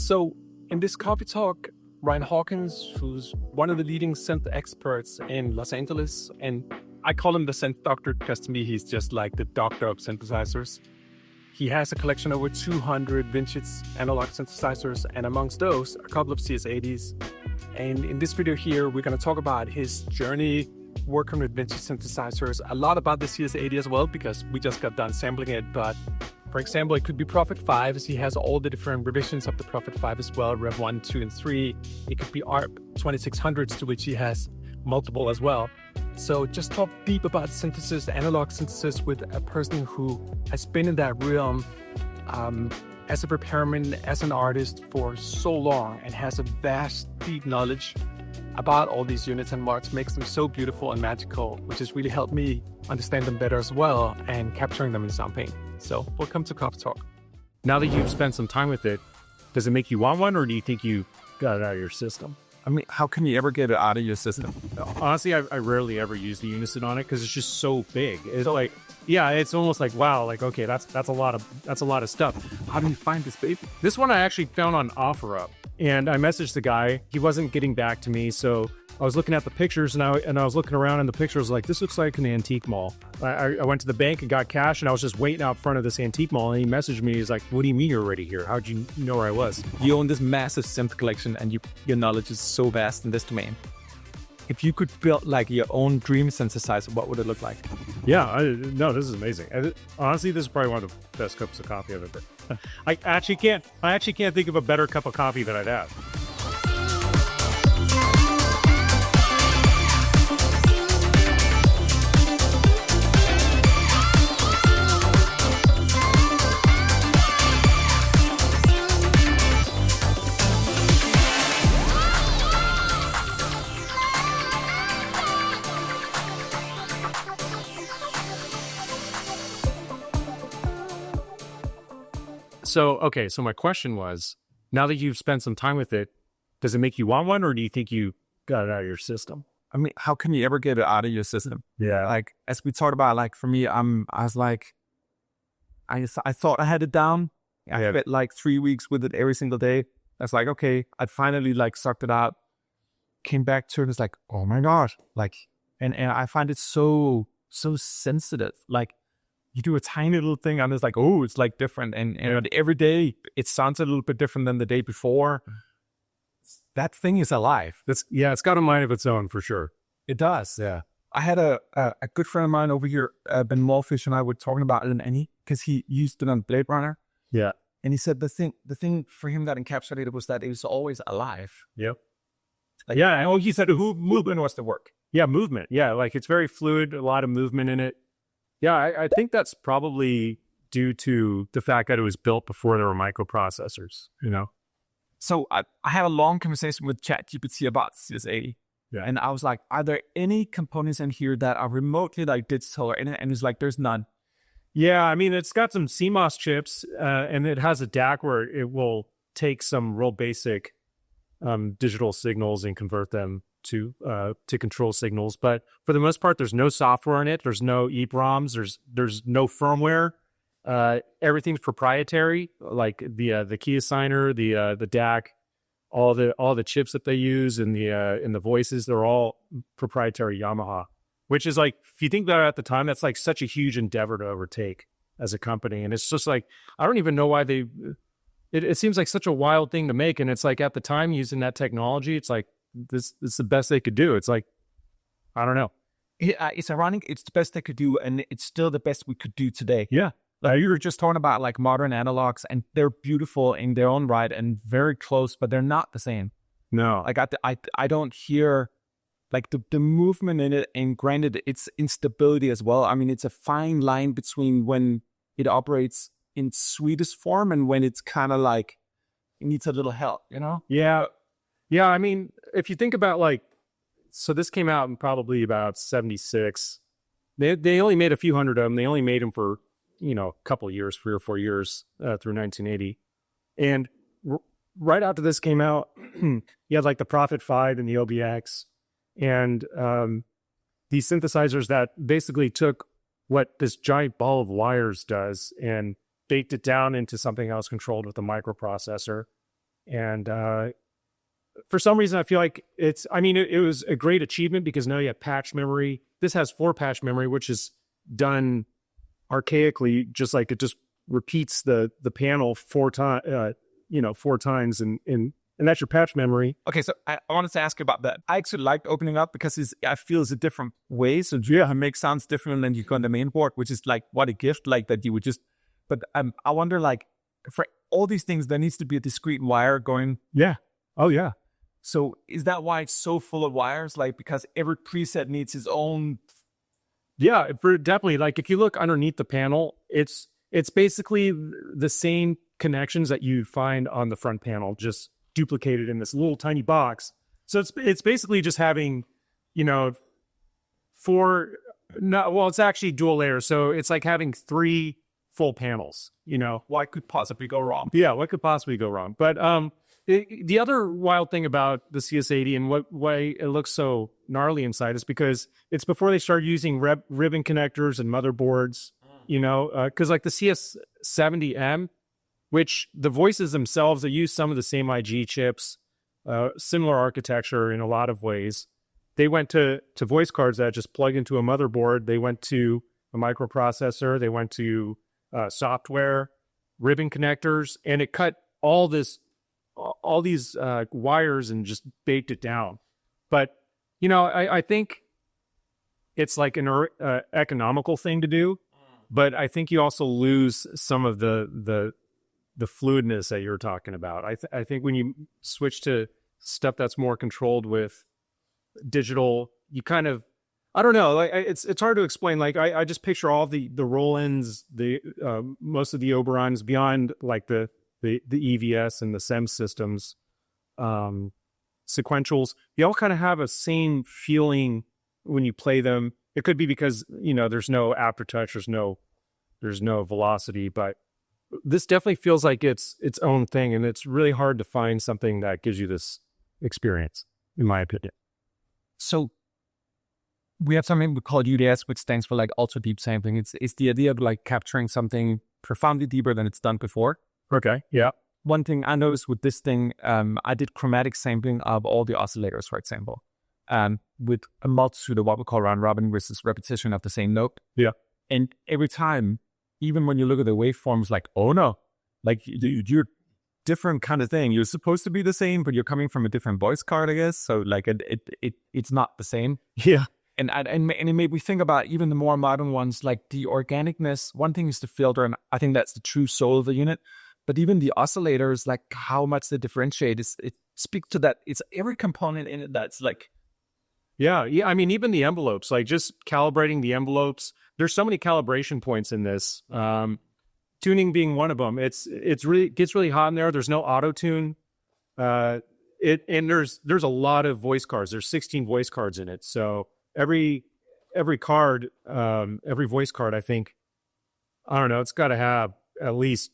So in this coffee talk, Ryan Hawkins, who's one of the leading synth experts in Los Angeles, and I call him the synth doctor because to me he's just like the doctor of synthesizers. He has a collection of over 200 vintage analog synthesizers, and amongst those, a couple of CS-80s. And in this video here, we're going to talk about his journey working with vintage synthesizers, a lot about the CS-80 as well, because we just got done sampling it. But for example, it could be Prophet 5, as he has all the different revisions of the Prophet 5 as well, Rev 1, 2, and 3. It could be ARP 2600s, to which he has multiple as well. So just talk deep about synthesis, analog synthesis, with a person who has been in that realm as a repairman, as an artist for so long, and has a vast, deep knowledge about all these units and what makes them so beautiful and magical, which has really helped me understand them better as well and capturing them in Soundpaint. So welcome to Coffee Talk. Now that you've spent some time with it, does it make you want one, or do you think you got it out of your system? I mean, how can you ever get it out of your system? Honestly, I rarely ever use the Unison on it because it's just so big. It's like, yeah, it's almost like, wow, like, okay, that's a lot of stuff. How do you find this baby? This one I actually found on OfferUp, and I messaged the guy. He wasn't getting back to me, so I was looking at the pictures, and I was looking around, and the pictures like, this looks like an antique mall. I went to the bank and got cash, and I was just waiting out front of this antique mall, and he messaged me. He's like, what do you mean you're already here? How'd you know where I was? You own this massive synth collection, and your knowledge is so vast in this domain. If you could build like your own dream synthesizer, what would it look like? Yeah, no, this is amazing. Honestly, this is probably one of the best cups of coffee I've ever. I actually can't think of a better cup of coffee that I'd have. So my question was, now that you've spent some time with it, does it make you want one, or do you think you got it out of your system? I mean, how can you ever get it out of your system? Yeah. Like, as we talked about, like, for me, I was like, I thought I had it down. I spent like 3 weeks with it every single day. I was like, okay, I'd finally like sucked it out, came back to it. It's like, oh my gosh. Like, and I find it so sensitive. Like, you do a tiny little thing and it's like, oh, it's like different. And every day it sounds a little bit different than the day before. That thing is alive. It's got a mind of its own for sure. It does. Yeah. I had a good friend of mine over here, Ben Morfish, and I were talking about it in Annie because he used it on Blade Runner. Yeah. And he said the thing for him that encapsulated was that it was always alive. Yep. Like, yeah. Oh, he said movement was the work. Yeah, movement. Yeah, like it's very fluid, a lot of movement in it. Yeah, I think that's probably due to the fact that it was built before there were microprocessors, you know? So I had a long conversation with ChatGPT about CS-80. Yeah. And I was like, are there any components in here that are remotely like digital? And it's like, there's none. Yeah, I mean, it's got some CMOS chips, and it has a DAC where it will take some real basic digital signals and convert them to control signals, but for the most part, there's no software in it. There's no EEPROMs. There's no firmware. Everything's proprietary, like the key assigner, the DAC, all the chips that they use in the voices. They're all proprietary Yamaha, which is like, if you think about it at the time, that's like such a huge endeavor to overtake as a company, and it's just like, I don't even know why they. It seems like such a wild thing to make, and it's like at the time using that technology, it's like. This is the best they could do. It's like, I don't know. It's ironic. It's the best they could do, and it's still the best we could do today. Yeah. Like, you were just talking about like modern analogs, and they're beautiful in their own right and very close, but they're not the same. No. Like I don't hear like the movement in it, and granted, it's instability as well. I mean, it's a fine line between when it operates in sweetest form and when it's kind of like it needs a little help, you know? Yeah. Yeah, I mean, if you think about like, so this came out in probably about 76. They only made a few hundred of them. They only made them for, a couple of years, 3 or 4 years through 1980. And right after this came out, you had like the Prophet 5 and the OBX. And these synthesizers that basically took what this giant ball of wires does and baked it down into something else controlled with a microprocessor. And for some reason, I feel like it was a great achievement because now you have patch memory. This has 4 patch memory, which is done archaically, just like it just repeats the panel 4 times, 4 times, and that's your patch memory. Okay, so I wanted to ask you about that. I actually liked opening up because I feel it's a different way. So yeah, it makes sounds different than you go on the main board, which is like what a gift, like that you would just. But I wonder, like, for all these things, there needs to be a discrete wire going. Yeah. Oh yeah. So is that why it's so full of wires? Like, because every preset needs its own. Yeah, definitely. Like if you look underneath the panel, it's basically the same connections that you find on the front panel, just duplicated in this little tiny box. So it's basically just having, 4. No, well, it's actually dual layers. So it's like having 3 full panels. What could possibly go wrong? Yeah, what could possibly go wrong? But the other wild thing about the CS80 and why it looks so gnarly inside is because it's before they started using ribbon connectors and motherboards, because like the CS-70M, which the voices themselves, they use some of the same IG chips, similar architecture in a lot of ways. They went to voice cards that just plug into a motherboard. They went to a microprocessor. They went to software, ribbon connectors, and it cut all these wires and just baked it down. But I think it's like an economical thing to do, but I think you also lose some of the fluidness that you're talking about. I think when you switch to stuff that's more controlled with digital, you kind of, I don't know, like it's hard to explain. Like I just picture all the Rolands, most of the Oberons beyond like the EVS and the SEM systems, sequentials. They all kind of have a same feeling when you play them. It could be because there's no aftertouch, there's no velocity, but this definitely feels like it's its own thing, and it's really hard to find something that gives you this experience, in my opinion. So we have something we call UDS, which stands for like ultra deep sampling. It's the idea of like capturing something profoundly deeper than it's done before. Okay. Yeah. One thing I noticed with this thing, I did chromatic sampling of all the oscillators, for example, with a multitude of what we call round robin, which is repetition of the same note. Yeah. And every time, even when you look at the waveforms, like, oh no, like you're different kind of thing. You're supposed to be the same, but you're coming from a different voice card, I guess. So like it's not the same. Yeah. And it made me think about even the more modern ones, like the organicness. One thing is the filter, and I think that's the true soul of the unit. But even the oscillators, like how much they differentiate, it speaks to that. It's every component in it that's like. Yeah. I mean, even the envelopes, like just calibrating the envelopes. There's so many calibration points in this. Tuning being one of them. It gets really hot in there. There's no auto tune. And there's a lot of voice cards. There's 16 voice cards in it. So every card, every voice card, I think, I don't know, it's got to have at least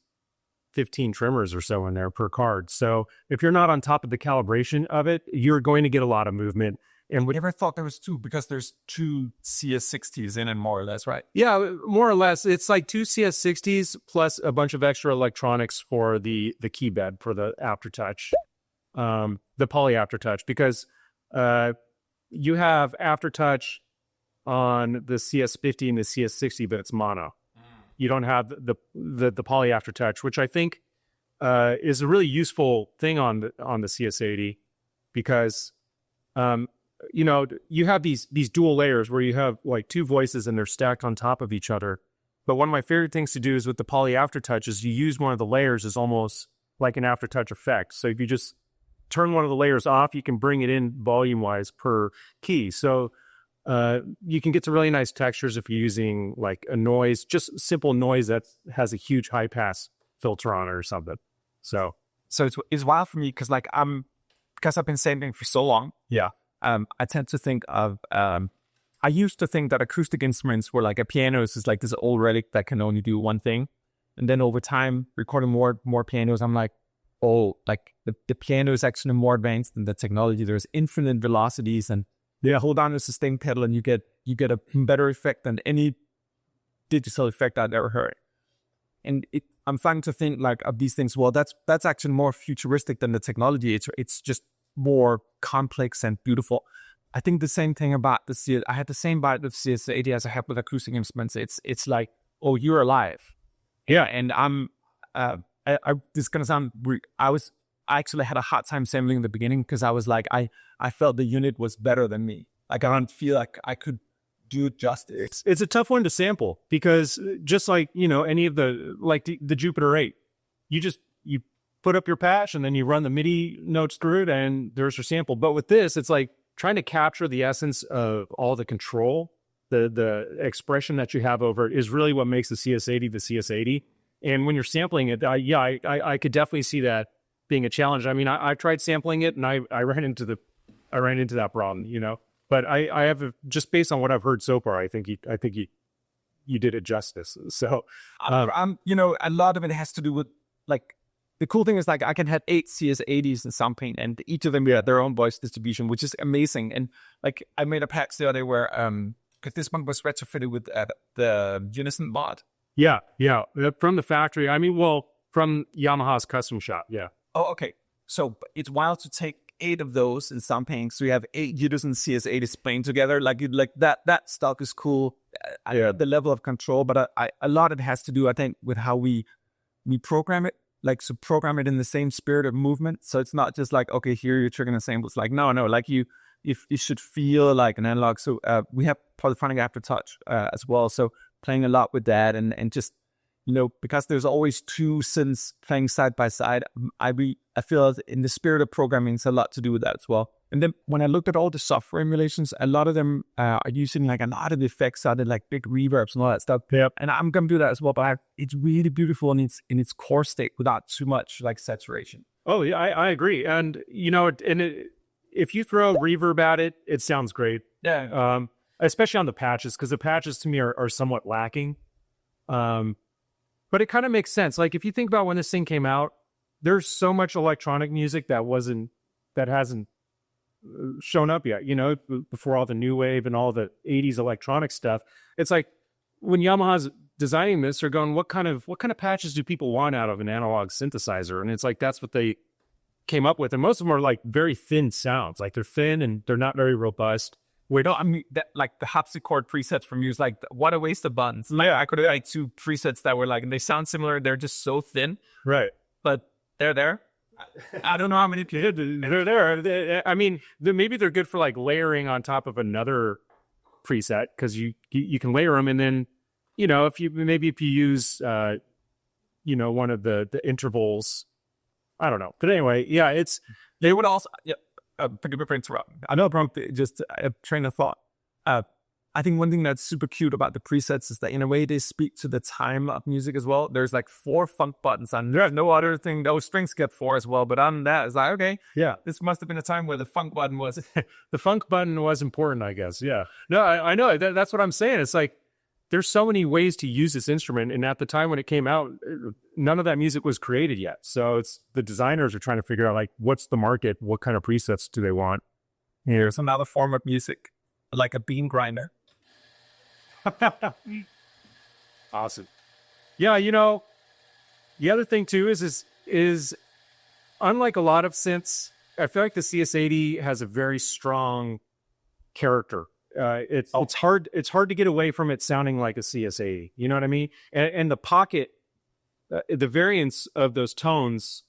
15 trimmers or so in there per card. So if you're not on top of the calibration of it, you're going to get a lot of movement. And I never thought there was 2, because there's 2 CS60s in it, more or less, right? Yeah, more or less. It's like 2 CS60s plus a bunch of extra electronics for the key bed for the aftertouch, the poly aftertouch, because you have aftertouch on the CS50 and the CS60, but it's mono. You don't have the poly aftertouch, which I think is a really useful thing on the CS80, because you have these dual layers where you have like 2 voices and they're stacked on top of each other. But one of my favorite things to do is with the poly aftertouch is you use one of the layers as almost like an aftertouch effect. So if you just turn one of the layers off, you can bring it in volume wise per key. So you can get to really nice textures if you're using like a noise, just simple noise that has a huge high pass filter on it or something. So it's wild for me because I've been sampling for so long. Yeah. I tend to think of, I used to think that acoustic instruments were like a piano is like this old relic that can only do one thing. And then over time, recording more pianos, I'm like, oh, like the piano is actually more advanced than the technology. There's infinite velocities, and hold on to a sustain pedal and you get a better effect than any digital effect I'd ever heard. And I'm starting to think like of these things. Well, that's actually more futuristic than the technology. It's just more complex and beautiful. I think the same thing about I had the same vibe with CS-80 as I have with acoustic instruments. It's like, oh, you're alive. Yeah, and this is gonna sound weird. I actually had a hard time sampling in the beginning because I was like, I felt the unit was better than me. Like I don't feel like I could do it justice. It's a tough one to sample because just like, any of the Jupiter 8, you put up your patch and then you run the MIDI notes through it and there's your sample. But with this, it's like trying to capture the essence of all the control, the expression that you have over it is really what makes the CS-80 the CS-80. And when you're sampling it, I could definitely see that being a challenge. I mean, I tried sampling it and I ran into that problem, But I have just based on what I've heard so far, I think you did it justice. So, a lot of it has to do with like the cool thing is like I can have 8 CS-80s in Soundpaint, and each of them have their own voice distribution, which is amazing. And like I made a patch the other day where because this one was retrofitted with the Unison mod. Yeah, from the factory. I mean, from Yamaha's custom shop. Yeah. Oh, okay. So it's wild to take 8 of those in Soundpaint. So you have 8 Unison CS-80s playing together. Like that stuff is cool. The level of control, but a lot of it has to do, I think, with how we program it. Like, so program it in the same spirit of movement. So it's not just like, okay, here you're triggering the samples. Like, no, like you should feel like an analog. So we have polyphonic aftertouch as well. So playing a lot with that and just, because there's always 2 synths playing side by side, I feel in the spirit of programming, it's a lot to do with that as well. And then when I looked at all the software emulations, a lot of them are using like a lot of effects out of like big reverbs and all that stuff. Yep. And I'm going to do that as well, but it's really beautiful in its core state without too much like saturation. Oh yeah, I agree. And if you throw reverb at it, it sounds great. Yeah. Especially on the patches, because the patches to me are somewhat lacking. But it kind of makes sense. Like if you think about when this thing came out, there's so much electronic music that hasn't shown up yet, before all the new wave and all the 80s electronic stuff. It's like when Yamaha's designing this, they're going, what kind of patches do people want out of an analog synthesizer? And it's like, that's what they came up with. And most of them are like very thin sounds. Like they're thin and they're not very robust. Wait, no, I mean, that, like the harpsichord presets from you is like, what a waste of buttons. Like, I could have like 2 presets that were like, and they sound similar. They're just so thin. Right. But they're there. I don't know how many people. They're there. I mean, maybe they're good for like layering on top of another preset because you can layer them, and then if you use one of the intervals, I don't know. But anyway, yeah, they would also forgive me for interrupting. I know I'm just a train of thought. I think one thing that's super cute about the presets is that in a way they speak to the time of music as well. There's like 4 funk buttons and there's no other thing. Those strings get 4 as well. But on that, it's like, okay, yeah, this must have been a time where the funk button was. The funk button was important, I guess. Yeah. No, I know. That's what I'm saying. It's like there's so many ways to use this instrument. And at the time when it came out, none of that music was created yet. So it's the designers are trying to figure out like, what's the market? What kind of presets do they want? Here's another form of music, like a bean grinder. Awesome. Yeah, the other thing too is unlike a lot of synths, I feel like the CS-80 has a very strong character. It's hard to get away from it sounding like a CS-80. You know what I mean? And the pocket, the variants of those tones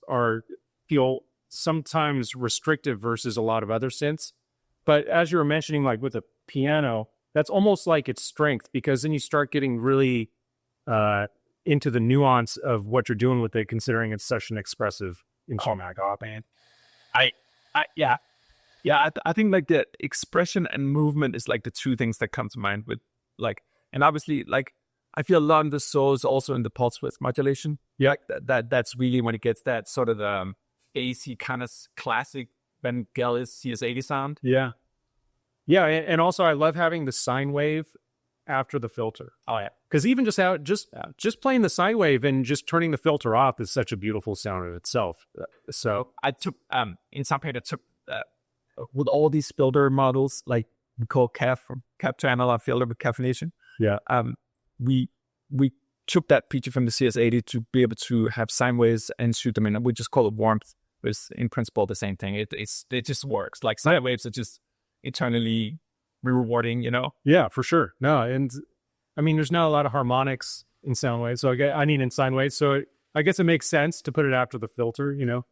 feel sometimes restrictive versus a lot of other synths. But as you were mentioning, like with a piano, that's almost like its strength, because then you start getting really into the nuance of what you're doing with it, considering it's such an expressive instrument. Oh my God, man. I think like the expression and movement is like the 2 things that come to mind with like, and obviously like I feel a lot of the soul is also in the pulse width modulation. Yeah, like that's really when it gets that sort of AC kind of classic Vangelis CS-80 sound. Yeah. Yeah, and also I love having the sine wave after the filter. Oh yeah, because even just playing the sine wave and just turning the filter off is such a beautiful sound in itself. So I took in Soundpaint, I took with all these filter models like we call CAF from capture analog filter with caffeination. Yeah, we took that feature from the CS80 to be able to have sine waves and shoot them in. We just call it warmth. It's in principle the same thing. It just works. Like sine waves are just eternally rewarding, you know? Yeah, for sure. No, and I mean, there's not a lot of harmonics in sound waves, so I mean in sine waves. So I guess it makes sense to put it after the filter, you know.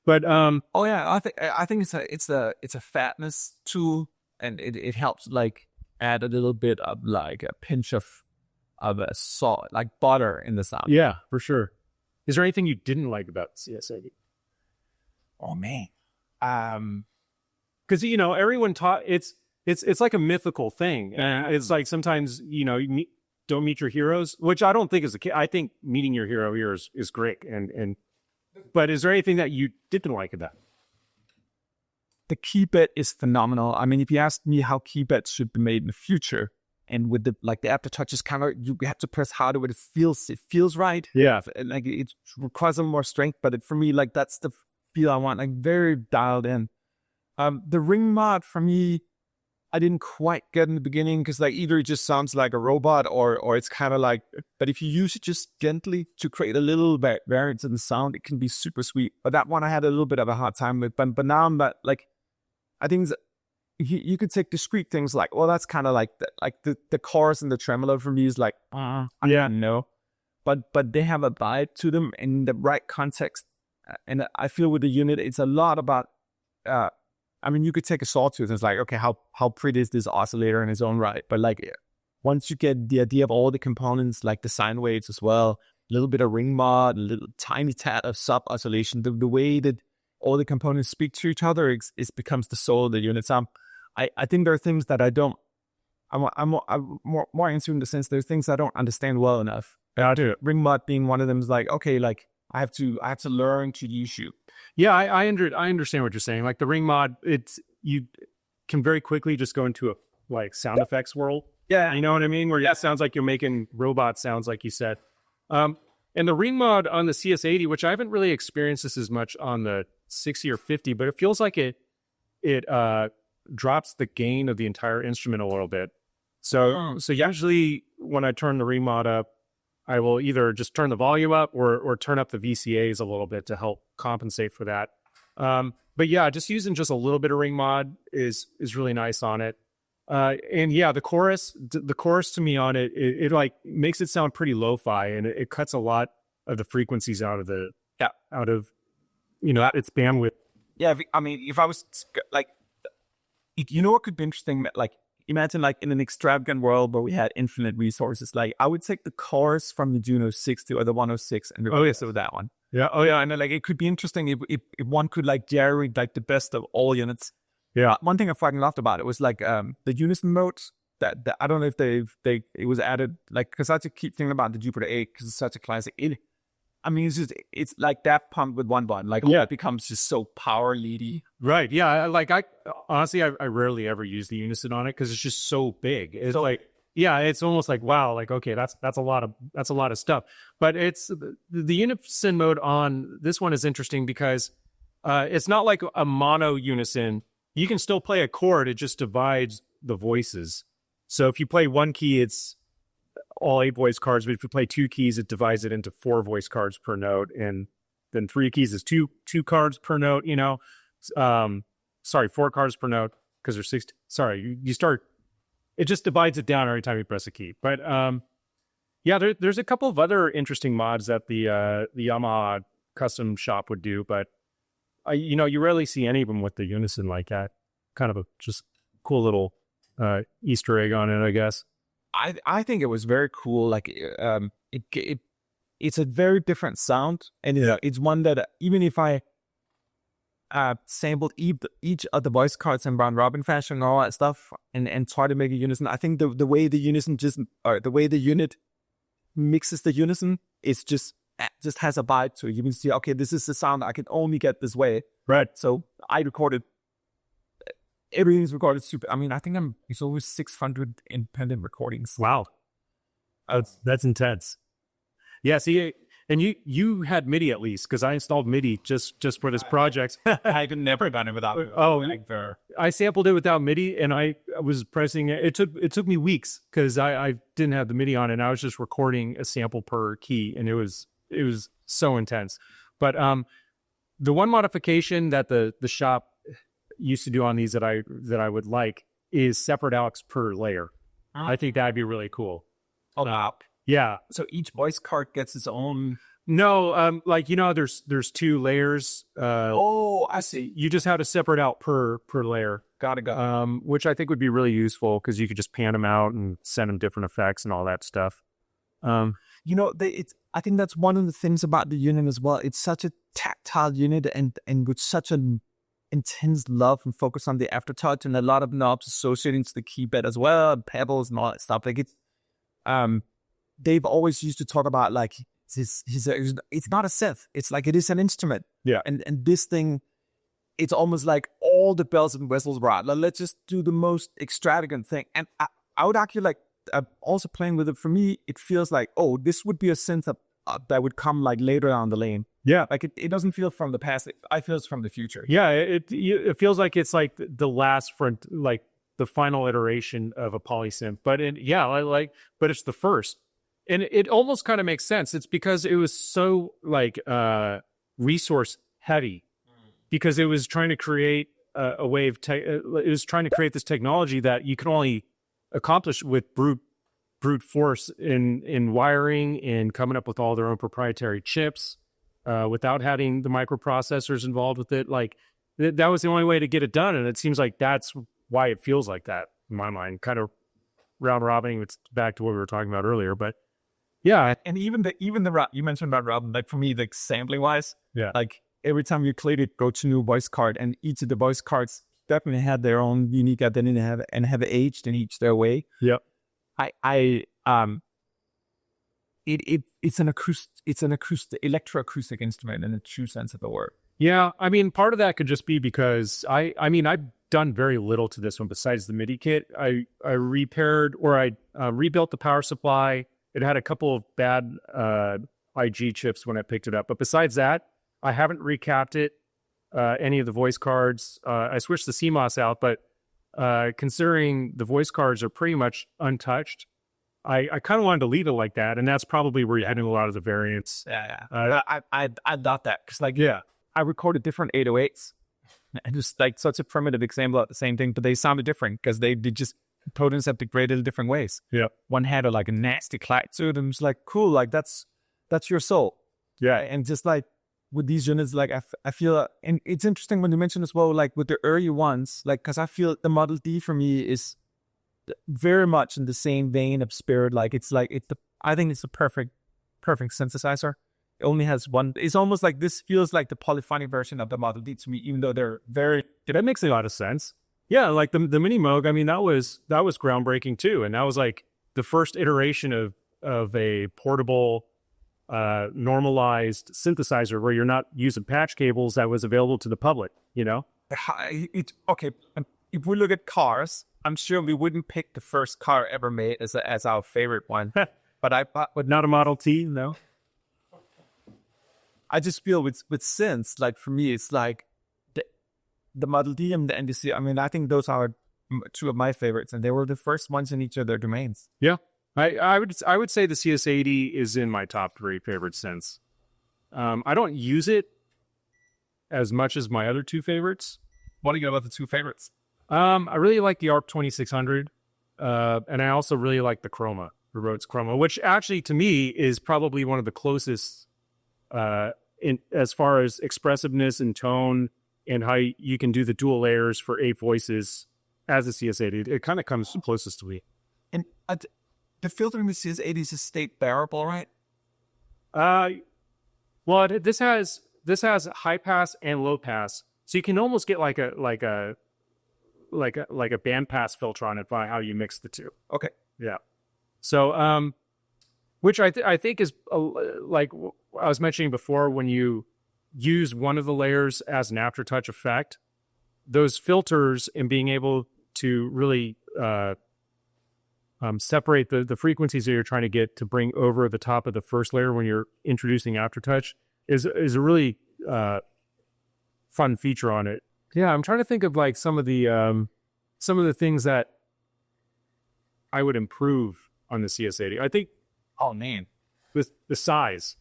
But oh yeah, I think it's a fatness tool, and it helps like add a little bit of like a pinch of a salt, like butter in the sound. Yeah, for sure. Is there anything you didn't like about CS80? Oh man, because you know everyone taught it's like a mythical thing. It's like sometimes you know you don't meet your heroes, which I don't think is the case. I think meeting your hero here is great. And but is there anything that you didn't like about it? The keybed is phenomenal. I mean, if you ask me how keybeds should be made in the future, and with the aftertouch is kind of, you have to press harder when it feels right. Yeah, and like it requires a more strength. But for me, like that's the feel I want, like very dialed in. The ring mod for me, I didn't quite get in the beginning because like either it just sounds like a robot or it's kind of like, but if you use it just gently to create a little variance in the sound, it can be super sweet. But that one I had a little bit of a hard time with. But now I'm like, I think you could take discrete things like, well, that's kind of like the chorus and the tremolo for me is like, I don't know. But they have a vibe to them in the right context. And I feel with the unit, it's a lot about, I mean, you could take a sawtooth and it's like, okay, how pretty is this oscillator in its own right? But like, once you get the idea of all the components, like the sine waves as well, a little bit of ring mod, a little tiny tad of sub oscillation, the way that all the components speak to each other, it becomes the soul of the unit. So I think there are things that I'm more into in the sense there are things I don't understand well enough. Yeah, I do. Ring mod being one of them is like, okay, like I have to learn to use you. Yeah, I understand what you're saying. Like the ring mod, you can very quickly just go into a like sound effects world. Yeah, you know what I mean? Where it sounds like you're making robot sounds, like you said. And the ring mod on the CS80, which I haven't really experienced this as much on the 60 or 50, but it feels like it drops the gain of the entire instrument a little bit. So usually when I turn the ring mod up, I will either just turn the volume up or turn up the VCAs a little bit to help compensate for that. But yeah, just using just a little bit of ring mod is really nice on it. And yeah, the chorus to me on it like makes it sound pretty lo-fi, and it cuts a lot of the frequencies out of its bandwidth. Yeah, I mean, if I was like, you know what could be interesting? Like, imagine like in an extravagant world where we had infinite resources. Like, I would take the chorus from the Juno 60 or the 106 and replace it with that one. Yeah. Oh yeah, and like it could be interesting if one could like jerry like the best of all units. Yeah. One thing I fucking loved about it was like the unison modes that I don't know if it was added, like, because I just keep thinking about the Jupiter 8 because it's such a classic. I mean, it's like Daft Punk with one button. Like, it becomes just so power leady. Right. Yeah. I honestly, I rarely ever use the unison on it because it's just so big. It's so, like, yeah, it's almost like, wow, like, okay, that's a lot of stuff. But it's the unison mode on this one is interesting because it's not like a mono unison. You can still play a chord. It just divides the voices. So if you play one key, it's all 8 voice cards, but if you play 2 keys, it divides it into 4 voice cards per note, and then 3 keys is two cards per note. 4 cards per note because there's 6. Sorry, you start. It just divides it down every time you press a key. But yeah, there's a couple of other interesting mods that the Yamaha custom shop would do, but you rarely see any of them with the unison like that. Kind of a just cool little Easter egg on it, I guess. I think it was very cool. Like it's a very different sound, and it's one that even if I sampled each of the voice cards in round robin fashion and all that stuff, and try to make a unison, I think the way the unison the way the unit mixes the unison is just has a vibe to it. You can see, okay, this is the sound I can only get this way. Right. So I recorded. Everything's recorded super. I mean, I think it's over 600 independent recordings. Wow, that's intense. Yeah, see, And you had MIDI at least, because I installed MIDI just for this project. I've never done it without. I sampled it without MIDI, and I was pressing it. It took me weeks because I didn't have the MIDI on, and I was just recording a sample per key, and it was so intense. But the one modification that the shop used to do on these that I would like is separate AUX per layer. I think that'd be really cool. Yeah. So each voice card gets its own. No, like, there's 2 layers. I see. You just had to separate out per layer. Got it. Which I think would be really useful because you could just pan them out and send them different effects and all that stuff. I think that's one of the things about the unit as well. It's such a tactile unit and with such an intense love and focus on the aftertouch and a lot of knobs associated to the keypad as well, and pebbles and all that stuff. Like they've always used to talk about like it's not a synth. It's like it is an instrument. Yeah. And this thing, it's almost like all the bells and whistles brought. Like, let's just do the most extravagant thing. And I would argue like also playing with it, for me, it feels like, oh, this would be a synth that would come like later down the lane. Yeah. Like it doesn't feel from the past. I feel it's from the future. Yeah. It feels like it's like the last front, like the final iteration of a polysynth. But but it's the first. And it almost kind of makes sense. It's because it was so like resource heavy, because it was trying to create a way of it was trying to create this technology that you can only accomplish with brute force in wiring and coming up with all their own proprietary chips without having the microprocessors involved with it. Like that was the only way to get it done, and it seems like that's why it feels like that in my mind. Kind of round robbing. It's back to what we were talking about earlier, but. Yeah, and even the you mentioned about Robin, like for me, like sampling wise, like every time you played it, go to new voice card, and each of the voice cards definitely had their own unique identity and have aged in each their way. Yep. It's an electroacoustic instrument in the true sense of the word. Yeah, I mean, part of that could just be because I've done very little to this one besides the MIDI kit. I repaired or I rebuilt the power supply. It had a couple of bad IG chips when I picked it up. But besides that, I haven't recapped it, any of the voice cards. I switched the CMOS out, but considering the voice cards are pretty much untouched, I kind of wanted to leave it like that. And that's probably where you're having a lot of the variants. I thought that because I recorded different 808s. And just like such a primitive example of the same thing, but they sounded different because they just potents have degraded in different ways. Yeah. One had a nasty clack to it, and it's like, cool, like that's your soul. Yeah. And just like with these units, like I feel, and it's interesting when you mention as well, like with the early ones, like, because I feel the Model D for me is very much in the same vein of spirit. Like I think it's a perfect synthesizer. It only has one. It's almost like this feels like the polyphonic version of the Model D to me, even though they're very. That makes a lot of sense. Yeah, like the Mini Moog. I mean, that was groundbreaking too, and that was like the first iteration of a portable, normalized synthesizer where you're not using patch cables that was available to the public. Okay. If we look at cars, I'm sure we wouldn't pick the first car ever made as our favorite one, but not a Model T, no. I just feel with synths, like for me, it's like the Model D and the NDC. I mean, I think those are 2 of my favorites, and they were the first ones in each of their domains. Yeah, I would say the CS-80 is in my top 3 favorite synths. I don't use it as much as my other 2 favorites. What do you know about the 2 favorites? I really like the ARP 2600, and I also really like the Chroma, the Rhodes Chroma, which actually to me is probably one of the closest in as far as expressiveness and tone and how you can do the dual layers for 8 voices as a CS-80. It kind of comes closest to me. And the filter in the CS-80 is state bearable, right? Well, this has high pass and low pass, so you can almost get like a band pass filter on it by how you mix the 2. Okay. Yeah. So which I think is like I was mentioning before, when you use one of the layers as an aftertouch effect, those filters and being able to really separate the frequencies that you're trying to get to bring over the top of the first layer when you're introducing aftertouch is a really fun feature on it. Yeah, I'm trying to think of like some of the things that I would improve on the CS80. I think, Oh man, the size.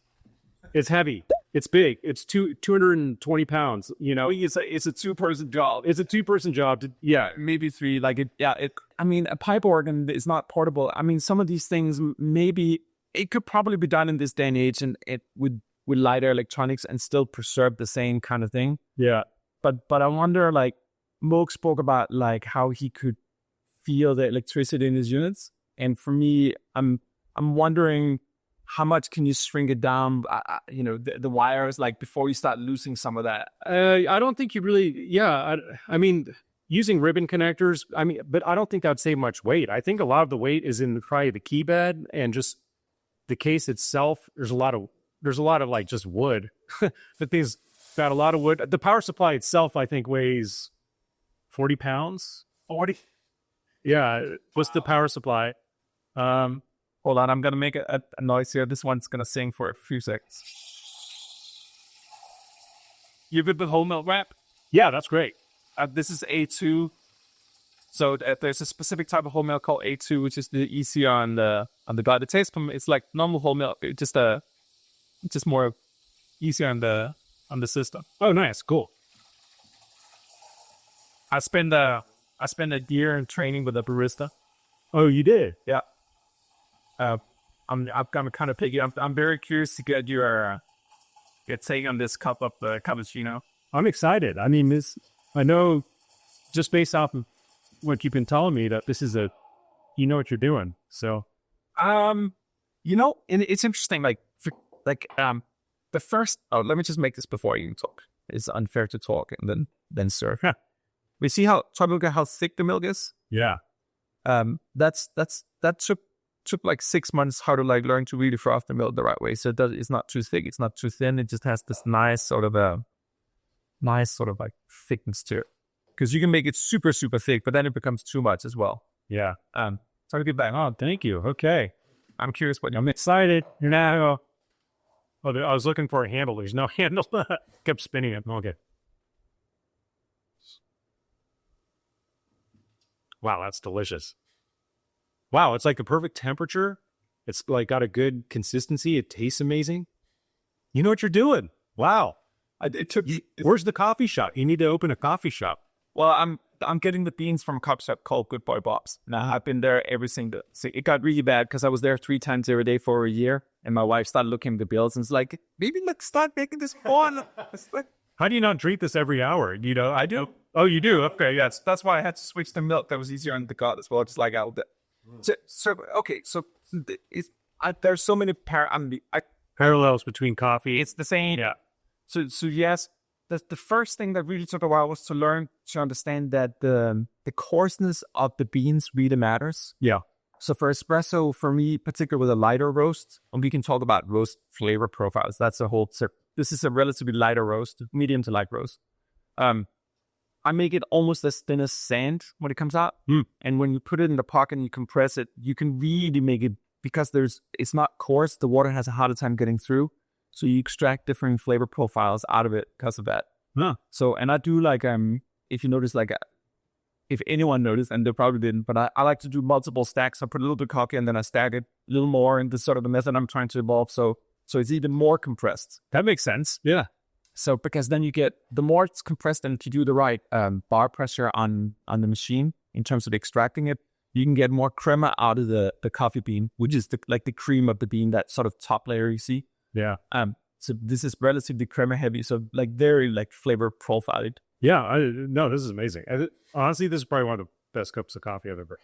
It's heavy. It's big. It's 220 pounds. You know, it's a 2-person job. it's a 2-person job. Yeah, Maybe 3. Like it. Yeah. I mean, a pipe organ is not portable. I mean, some of these things maybe it could probably be done in this day and age, and it with lighter electronics and still preserve the same kind of thing. yeah. But I wonder, like Moog spoke about like how he could feel the electricity in his units, and for me, I'm wondering how much can you shrink it down? You know, the wires, like before you start losing some of that. I don't think you really. Yeah, I mean, using ribbon connectors. I mean, but I don't think that would save much weight. I think a lot of the weight is in probably the key bed and just the case itself. There's a lot of like just wood. The thing's got a lot of wood. The power supply itself, I think, weighs 40 pounds. 40. Yeah, what's the power supply? Hold on, I'm gonna make a noise here. This one's gonna sing for a few seconds. You with the whole melt wrap? Yeah, that's great. This is A2. So there's a specific type of whole melt called A2, which is the easier on the guide. It tastes it's like normal whole melt, just more easier on the system. Oh, nice, cool. I spent a year in training with a barista. Oh, you did? Yeah. I'm kind of picky. I'm very curious to get your take on this cup of cappuccino. I'm excited. I mean, I know just based off of what you've been telling me that this is you know what you're doing. So, you know, and it's interesting. The first. Oh, let me just make this before you talk. It's unfair to talk and then serve. We see try to look at how thick the milk is. yeah. That took like 6 months how to like learn to really froth the milk the right way. So it's not too thick, it's not too thin. It just has this nice sort of like thickness to it. Because you can make it super, super thick, but then it becomes too much as well. Yeah. So to get back. Oh, thank you. Okay. I'm curious what I'm excited. You're now. Oh, I was looking for a handle. There's no handle. Kept spinning it. Okay. Wow, that's delicious. Wow, it's like the perfect temperature. It's like got a good consistency. It tastes amazing. You know what you're doing. Wow. Where's the coffee shop? You need to open a coffee shop. Well, I'm getting the beans from a coffee shop called Good Boy Bob's. Now I've been there every single. See, it got really bad because I was there 3 times every day for a year, and my wife started looking at the bills and it's like, maybe let's start making this fun. How do you not drink this every hour? You know, I do. Oh, you do? Okay, yes. That's why I had to switch to milk. That was easier on the gut as well. Just like out there. So there's so many Parallels between coffee. It's the same. Yeah. So yes, the first thing that really took a while was to learn to understand that the coarseness of the beans really matters. Yeah. So for espresso, for me, particularly with a lighter roast, and we can talk about roast flavor profiles. That's a whole. This is a relatively lighter roast, medium to light roast. I make it almost as thin as sand when it comes out. And when you put it in the pocket and you compress it, you can really make it, because it's not coarse, the water has a harder time getting through. So you extract different flavor profiles out of it because of that. Huh. So, and I do like, if you notice, like, if anyone noticed, and they probably didn't, but I like to do multiple stacks. I put a little bit of coffee and then I stack it a little more in this sort of the method I'm trying to evolve. So it's even more compressed. That makes sense. Yeah. So because then you get, the more it's compressed, and if you do the right bar pressure on the machine in terms of extracting it, you can get more crema out of the coffee bean, which is like the cream of the bean, that sort of top layer you see. Yeah. So this is relatively crema heavy, so like very like flavor profiled. Yeah. No, this is amazing. Honestly, this is probably one of the best cups of coffee I've ever.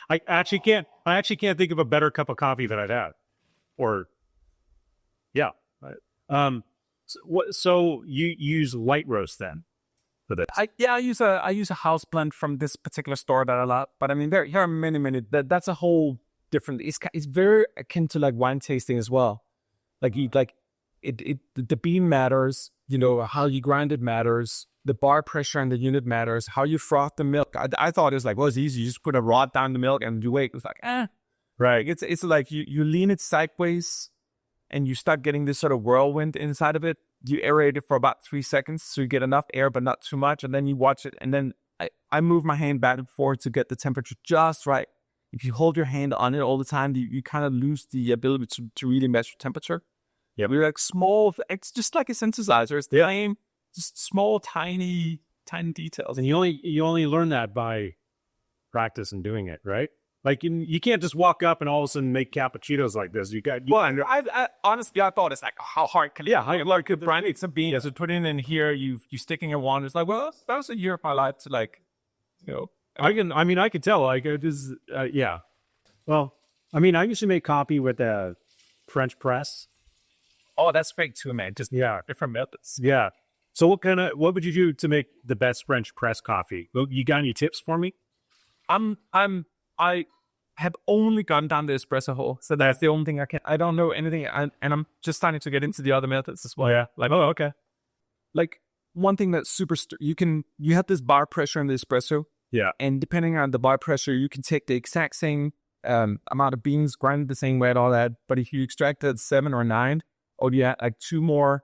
I actually can't think of a better cup of coffee that I've had. Or, yeah. So you use light roast then for this? I use a house blend from this particular store that I love. But I mean, here are many. That's a whole different. It's very akin to like wine tasting as well. The bean matters. You know, how you grind it matters. The bar pressure and the unit matters. How you froth the milk. I thought it was like, well, it's easy. You just put a rod down the milk and you wait. It's like, Right. It's like you lean it sideways and you start getting this sort of whirlwind inside of it. You aerate it for about 3 seconds so you get enough air but not too much, and then you watch it, and then I move my hand back and forth to get the temperature just right. If you hold your hand on it all the time, you kind of lose the ability to really measure temperature. Yeah, we're like small, it's just like a synthesizer. It's the same, just small, tiny details. And you only learn that by practice and doing it, right? Like you can't just walk up and all of a sudden make cappuccinos like this. Well, I honestly I thought it's like how hard can like Brian, it's a bean. So put it in here, you sticking a wand. It's like, well, that was a year of my life to like, you know. I could tell like it is. Yeah. Well, I mean, I usually make coffee with a French press. Oh, that's great too, man. Just different methods. Yeah. So what would you do to make the best French press coffee? Well, you got any tips for me? I have only gone down the espresso hole, so that's the only thing I can. I don't know anything, and I'm just starting to get into the other methods as well. Yeah, like okay. Like one thing that's super, you have this bar pressure in the espresso. Yeah, and depending on the bar pressure, you can take the exact same amount of beans, grind the same way and all that. But if you extract at 7 or 9, or you add like 2 more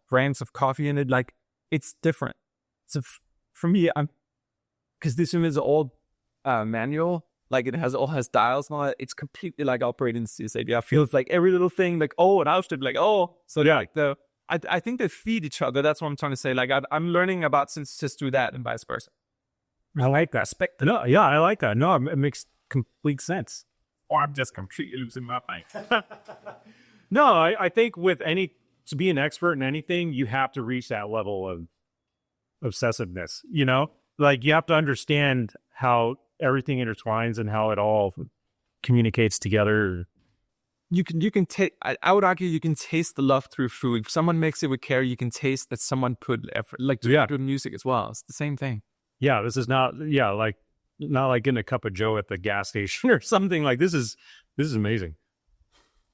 brands of coffee in it, like it's different. So for me, because this one is all manual, like it all has dials and all that. It's completely like operating CS80. I feel like every little thing, like and I was like so yeah, like I think they feed each other. That's what I'm trying to say. Like I'm learning about synthesis through that and vice versa. I like that. No, yeah, I like that. No, it makes complete sense. Or I'm just completely losing my mind. No, I think to be an expert in anything, you have to reach that level of obsessiveness. You know, like you have to understand how everything intertwines and how it all communicates together. You can taste. I would argue you can taste the love through food. If someone makes it with care, you can taste that someone put effort. Like to music as well. It's the same thing. Yeah, this is not like getting a cup of Joe at the gas station or something. Like this is amazing.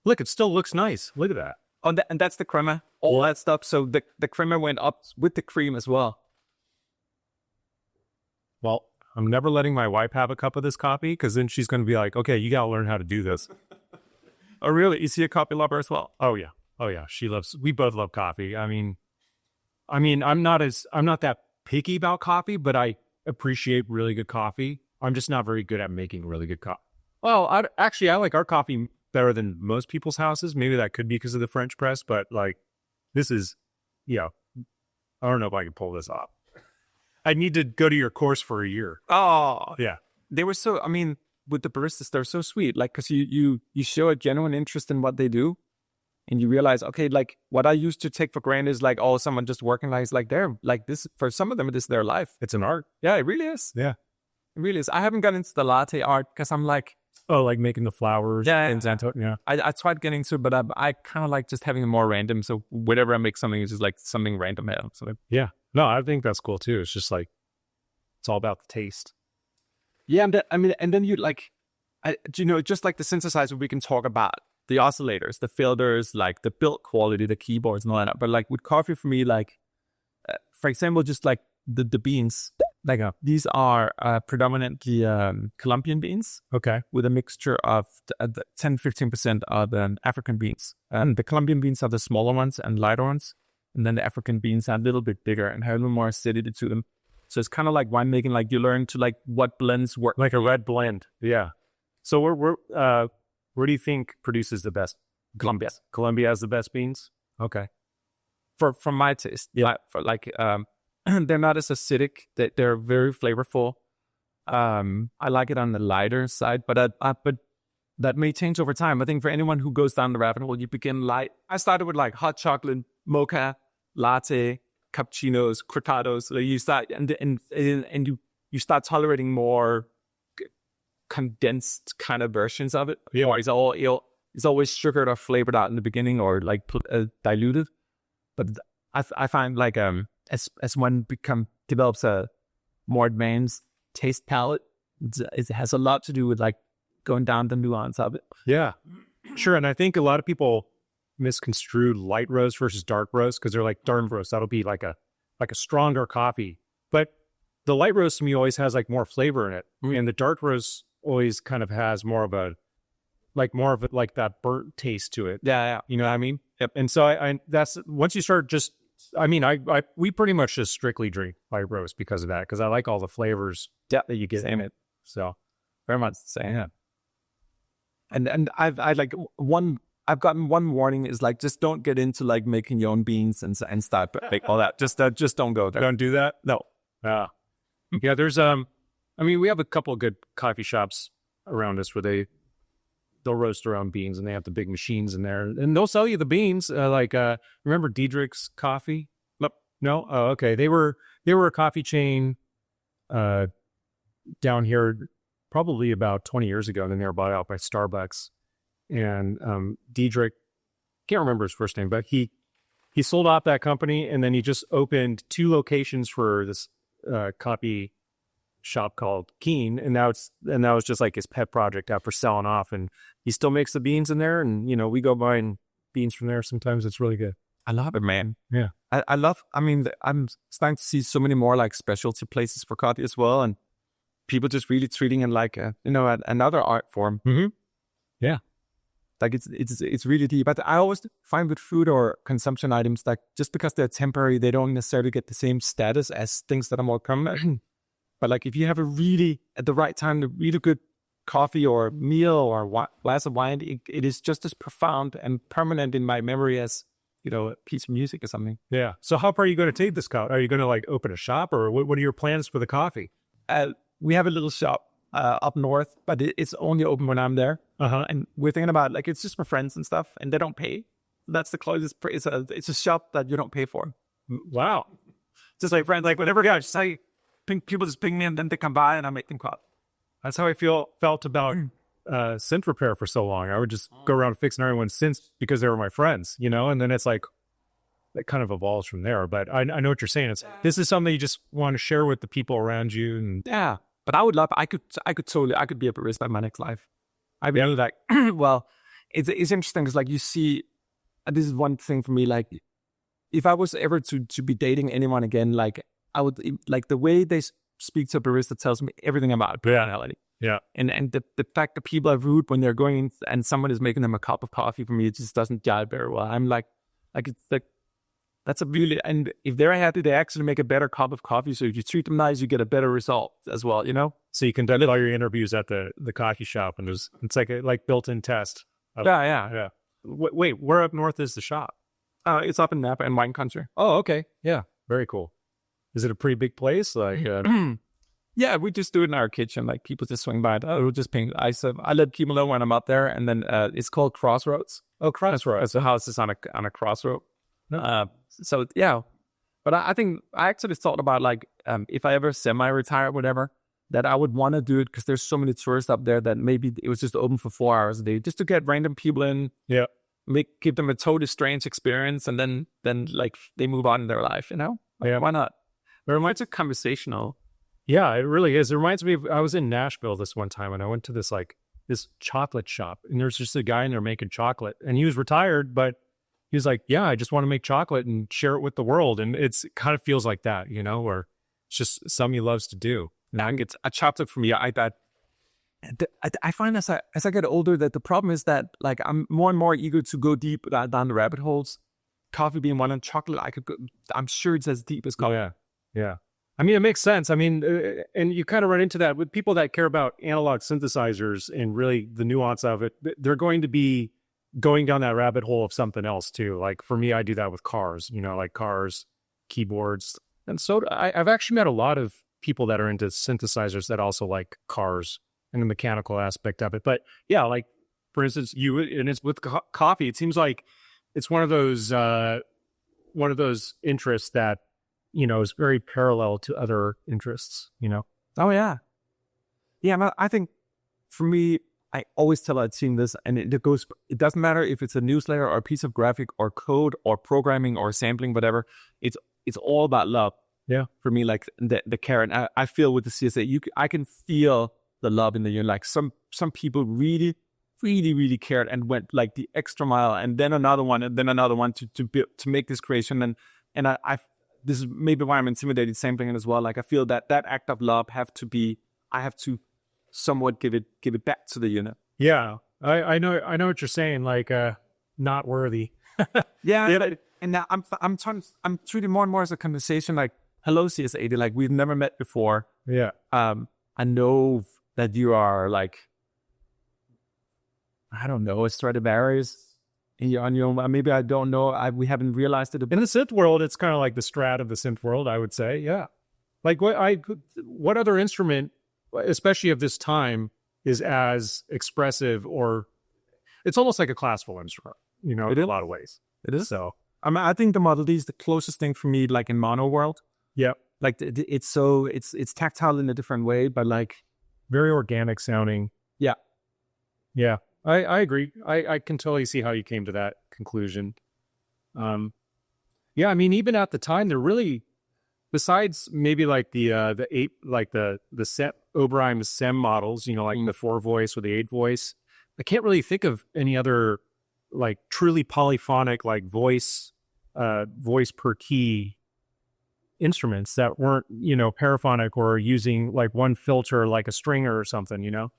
Look, it still looks nice. Look at that. Oh, and that's the crema, all that stuff. So the crema went up with the cream as well. Well, I'm never letting my wife have a cup of this coffee because then she's going to be like, okay, you got to learn how to do this. Oh, really? Is he a coffee lover as well? Oh, yeah. We both love coffee. I mean, I'm not that picky about coffee, but I appreciate really good coffee. I'm just not very good at making really good coffee. Well, I like our coffee better than most people's houses. Maybe that could be because of the French press, but like this is, I don't know if I can pull this off. I need to go to your course for a year. Oh, yeah. They were with the baristas, they're so sweet. Like, because you show a genuine interest in what they do, and you realize, okay, like what I used to take for granted is like, oh, someone just working like they're like this. For some of them, it is their life. It's an art. Yeah, it really is. Yeah, it really is. I haven't gotten into the latte art because I'm like, like making the flowers. Yeah, yeah. I tried getting into it, but I kind of like just having it more random. So whenever I make something, it's just like something random. So yeah. No, I think that's cool too. It's just like, it's all about the taste. Yeah, and then you like, just like the synthesizer, we can talk about the oscillators, the filters, like the build quality, the keyboards and all that. But like with coffee for me, like, for example, just like the beans, like these are predominantly Colombian beans. Okay. With a mixture of 10-15% of African beans. And the Colombian beans are the smaller ones and lighter ones. And then the African beans are a little bit bigger and have a little more acidity to them. So it's kind of like winemaking, like you learn to like what blends work. Like a red blend. Yeah. So where do you think produces the best? Colombia. Colombia has the best beans? Okay. From my taste. Yeah. For like, they're not as acidic. They're very flavorful. I like it on the lighter side, but that may change over time. I think for anyone who goes down the rabbit hole, you begin light. I started with like hot chocolate, mocha, latte, cappuccinos, cortados. So you start and you start tolerating more condensed kind of versions of it. Yeah, or it's always sugared or flavored out in the beginning, or like diluted. But I find like as one develops a more advanced taste palette, it has a lot to do with like going down the nuance of it. Yeah, sure. And I think a lot of people misconstrue light roast versus dark roast because they're like dark roast. That'll be like a stronger coffee. But the light roast to me always has like more flavor in it, and the dark roast always kind of has more of a like more of it, like that burnt taste to it. Yeah. You know what I mean? Yep. And so I that's once you start just, I mean, we pretty much just strictly drink light roast because of that, because I like all the flavors that you get in it. So Very much the same. yeah. And I've gotten one warning is like, just don't get into like making your own beans and start like all that. Just don't go there. Don't do that. No. Yeah. There's I mean, we have a couple of good coffee shops around us where they'll roast their own beans, and they have the big machines in there, and they'll sell you the beans. Remember Diedrich's Coffee? No? Oh, okay. They were a coffee chain down here probably about 20 years ago, and then they were bought out by Starbucks. And Diedrich, can't remember his first name, but he sold off that company, and then he just opened 2 locations for this coffee shop called Keen, and that was just like his pet project after selling off. And he still makes the beans in there, and we go buying beans from there sometimes. It's really good. I love it, man. Yeah. I'm starting to see so many more like specialty places for coffee as well, and people just really treating it like another art form. Mm-hmm. Yeah. Like it's really deep. But I always find with food or consumption items, like just because they're temporary, they don't necessarily get the same status as things that are more common. But like if you have at the right time, a really good coffee or meal or glass of wine, it is just as profound and permanent in my memory as a piece of music or something. Yeah. So how far are you going to take this coffee? Are you going to like open a shop, or what are your plans for the coffee? We have a little shop up north, but it's only open when I'm there. And we're thinking about like, it's just for friends and stuff, and they don't pay. That's the closest. It's a shop that you don't pay for. Wow. Just like friends, like whatever. Yeah, just like people just ping me, and then they come by, and I make them coffee. That's how I felt about synth repair for so long. I would just go around fixing everyone's synths because they were my friends, and then it's like it kind of evolves from there. But I know what you're saying. This is something you just want to share with the people around you. And yeah, but I would love. I could be a barista in my next life. I really like. Well, it's interesting because like you see, this is one thing for me. Like, if I was ever to be dating anyone again, like I would like the way they speak to a barista tells me everything about personality. Yeah. And the fact that people are rude when they're going in and someone is making them a cup of coffee, for me, it just doesn't jive very well. I'm like it's like, that's a really, and if they're happy, they actually make a better cup of coffee. So if you treat them nice, you get a better result as well, So you conduct all your interviews at the coffee shop, and it's like a built-in test. Yeah. Wait, where up north is the shop? It's up in Napa and wine country. Oh, okay. Yeah. Very cool. Is it a pretty big place? Like, yeah, we just do it in our kitchen. Like people just swing by. We'll just ping. I let people know when I'm up there, and then it's called Crossroads. Oh, Crossroads. The house is on a crossroad. So yeah, but I think I actually thought about like if I ever semi-retire or whatever, that I would want to do it because there's so many tourists up there that maybe it was just open for 4 hours a day just to get random people in. Yeah, give them a totally strange experience, and then like they move on in their life. Yeah, why not? It reminds me of conversational. Yeah, it really is. It reminds me of, I was in Nashville this one time, and I went to this chocolate shop, and there's just a guy in there making chocolate, and he was retired, but he was like, yeah, I just want to make chocolate and share it with the world. And it kind of feels like that, where it's just something he loves to do. Now it's a chocolate for me. I find as I get older that the problem is that like I'm more and more eager to go deep down the rabbit holes. Coffee being one, and chocolate, I'm sure it's as deep as coffee. Oh, yeah. I mean, it makes sense. I mean, and you kind of run into that with people that care about analog synthesizers and really the nuance of it. They're going to be going down that rabbit hole of something else too. Like for me, I do that with cars, like cars, keyboards. And so I've actually met a lot of people that are into synthesizers that also like cars and the mechanical aspect of it. But yeah, like for instance, and it's with coffee, it seems like it's one of those interests that, is very parallel to other interests, Oh yeah. Yeah, I think for me, I always tell our team this, and it doesn't matter if it's a newsletter or a piece of graphic or code or programming or sampling, whatever. It's all about love. Yeah. For me, like the care. And I feel with the CSA, I can feel the love in the unit. Like some people really, really, really cared and went like the extra mile, and then another one, and then another one to make this creation. And I this is maybe why I'm intimidated sampling as well. Like I feel that act of love I have to somewhat give it back to the unit. Yeah. I know what you're saying. Like, not worthy. Yeah, and now I'm treating more and more as a conversation. Like, hello, CS80. Like, we've never met before. Yeah. I know that you are like, I don't know, Stradivarius. On your own, maybe I don't know. We haven't realized it. In the synth world, it's kind of like the Strat of the synth world, I would say. Yeah. Like what other instrument, especially of this time, is as expressive, or it's almost like a classical instrument, in a lot of ways. It is. So I mean, I think the Model D is the closest thing for me, like in mono world. yeah, Like it's tactile in a different way, but like very organic sounding. Yeah. Yeah. I agree. I can totally see how you came to that conclusion. Yeah, I mean, even at the time, they're really, besides maybe like the set Oberheim SEM models, like the 4-voice or the 8-voice, I can't really think of any other like truly polyphonic, like voice per key instruments that weren't, paraphonic or using like one filter, like a stringer or something,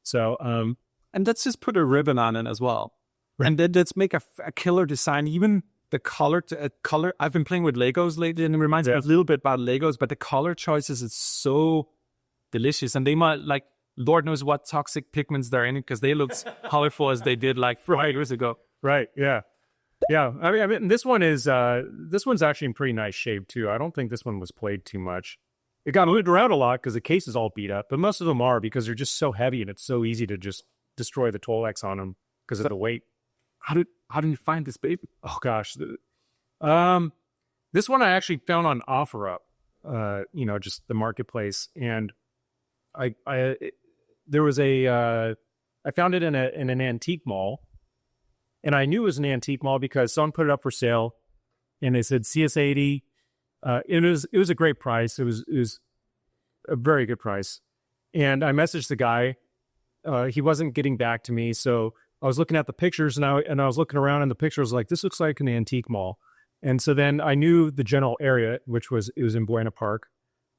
So, and let's just put a ribbon on it as well. Right. And then let's make a killer design. Even the color, I've been playing with Legos lately, and it reminds me a little bit about Legos, but the color choices is so delicious. And they might, like, Lord knows what toxic pigments they're in, because they look colorful as they did like 5 years ago. Right, yeah. Yeah, I mean, this one's actually in pretty nice shape, too. I don't think this one was played too much. It got moved around a lot because the case is all beat up, but most of them are because they're just so heavy and it's so easy to just destroy the Tolex on them because of the weight. How did you find this baby? Oh gosh, this one I actually found on OfferUp, just the marketplace, and I found it in an antique mall, and I knew it was an antique mall because someone put it up for sale, and they said CS80. It was a great price. It was a very good price, and I messaged the guy. He wasn't getting back to me, so I was looking at the pictures, and I was looking around, and the picture was like, this looks like an antique mall. And so then I knew the general area, it was in Buena Park.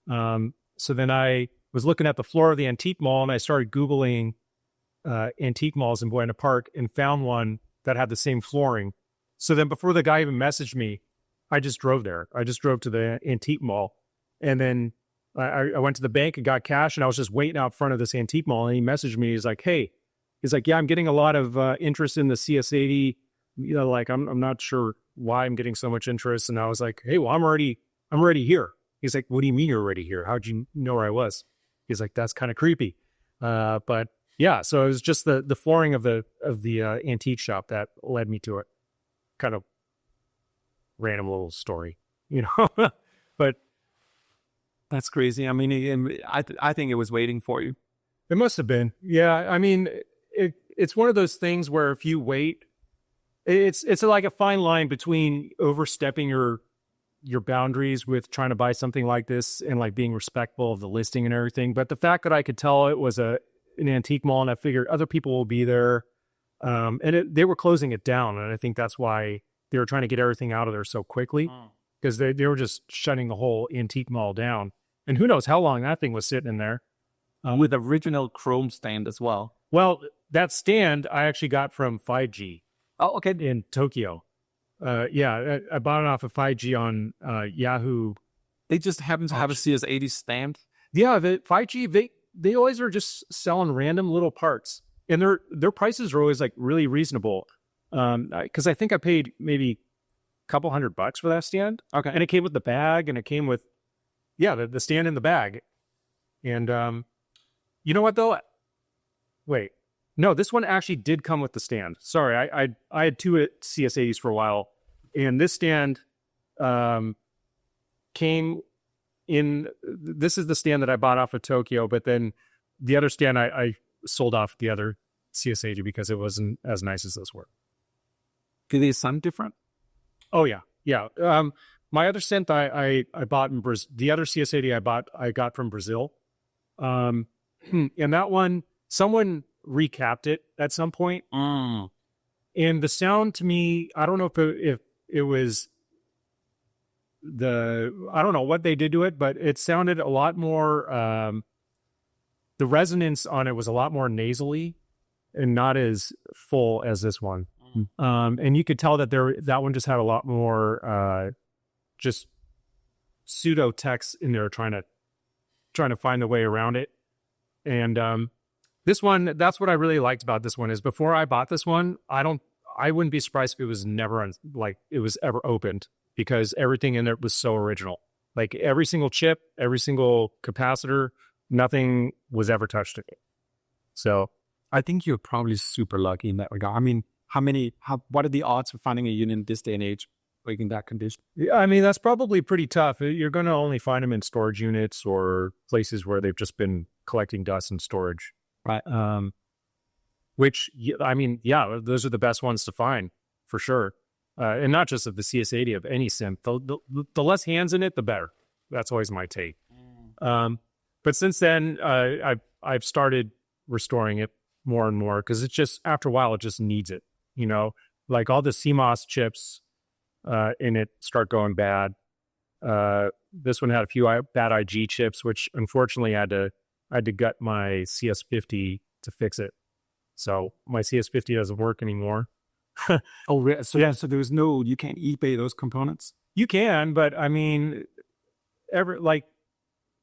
So then I was looking at the floor of the antique mall, and I started Googling antique malls in Buena Park and found one that had the same flooring. So then before the guy even messaged me, I just drove there. I just drove to the antique mall, and then I went to the bank and got cash, and I was just waiting out front of this antique mall, and he messaged me. He's like, yeah, I'm getting a lot of interest in the CS80. Like, I'm not sure why I'm getting so much interest. And I was like, hey, well, I'm already here. He's like, what do you mean you're already here? How'd you know where I was? He's like, that's kind of creepy. But yeah, so it was just the flooring of the antique shop that led me to it. Kind of random little story, but that's crazy. I mean, I think it was waiting for you. It must have been. Yeah, I mean, it's one of those things where if you wait, it's like a fine line between overstepping your boundaries with trying to buy something like this and like being respectful of the listing and everything. But the fact that I could tell it was an antique mall, and I figured other people will be there, and they were closing it down, and I think that's why they were trying to get everything out of there so quickly, because they were just shutting the whole antique mall down. And who knows how long that thing was sitting in there. With original chrome stand as well. Well, that stand I actually got from 5G. Oh, okay. In Tokyo. Yeah, I bought it off of 5G on Yahoo. They just happen to have a CS80 stand? Yeah, the 5G, they always are just selling random little parts. And their prices are always like really reasonable. Because I think I paid maybe a couple $100 for that stand. Okay. And it came with the bag, and it came with, the stand in the bag. And you know what, though? Wait. No, this one actually did come with the stand. Sorry, I had two CS80s for a while, and this stand came in. This is the stand that I bought off of Tokyo, but then the other stand I sold off the other CS80 because it wasn't as nice as this were. Do they sound different? Oh, yeah. Yeah. My other synth I bought in Brazil. The other CS80 I got from Brazil. And that one, someone recapped it at some point. And the sound to me, I don't know if it was I don't know what they did to it, but it sounded a lot more, the resonance on it was a lot more nasally. not as full as this one. And you could tell that that one just had a lot more just pseudo text in there trying to find a way around it. And this one, that's what I really liked about this one is before I bought this one, I wouldn't be surprised if it was never it was ever opened, because everything in there was so original. Like every single chip, every single capacitor, nothing was ever touched in it. So I think you're probably super lucky in that regard. I mean, what are the odds of finding a unit in this day and age like in that condition? Yeah, I mean, that's probably pretty tough. You're going to only find them in storage units or places where they've just been collecting dust and storage. Right. Which, I mean, yeah, those are the best ones to find for sure. And not just of the CS-80, of any synth. The less hands in it, the better. That's always my take. But since then, I've started restoring it more and more, because it's just, after a while, it just needs it. You know, like all the CMOS chips in it start going bad. This one had a few bad IG chips, which unfortunately I had to gut my CS-50 to fix it. So my CS-50 doesn't work anymore. Oh, so yeah. So you can't eBay those components? You can, but I mean, a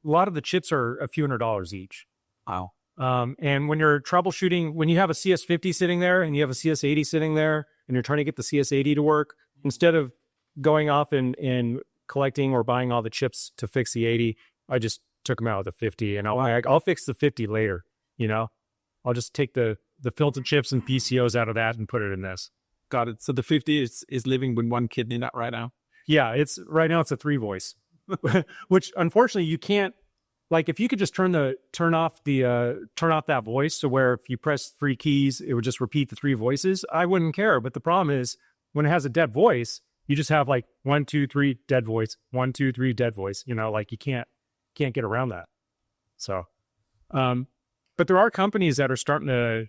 lot of the chips are a few $100s each. Wow. And when you're troubleshooting, when you have a CS-50 sitting there and you have a CS-80 sitting there and you're trying to get the CS-80 to work, instead of going off and collecting or buying all the chips to fix the 80, I just took them out of the 50, and I'll fix the 50 later. You know, I'll just take the filter chips and PCOs out of that and put it in this. Got it. So the 50 is living with one kidney right now? Yeah, right now it's a 3-voice, which unfortunately you can't. Like, if you could just turn off that voice to where if you press 3 keys, it would just repeat the 3 voices, I wouldn't care. But the problem is, when it has a dead voice, you just have like 1, 2, 3 dead voice, 1, 2, 3 dead voice. You know, like you can't get around that. So, but there are companies that are starting to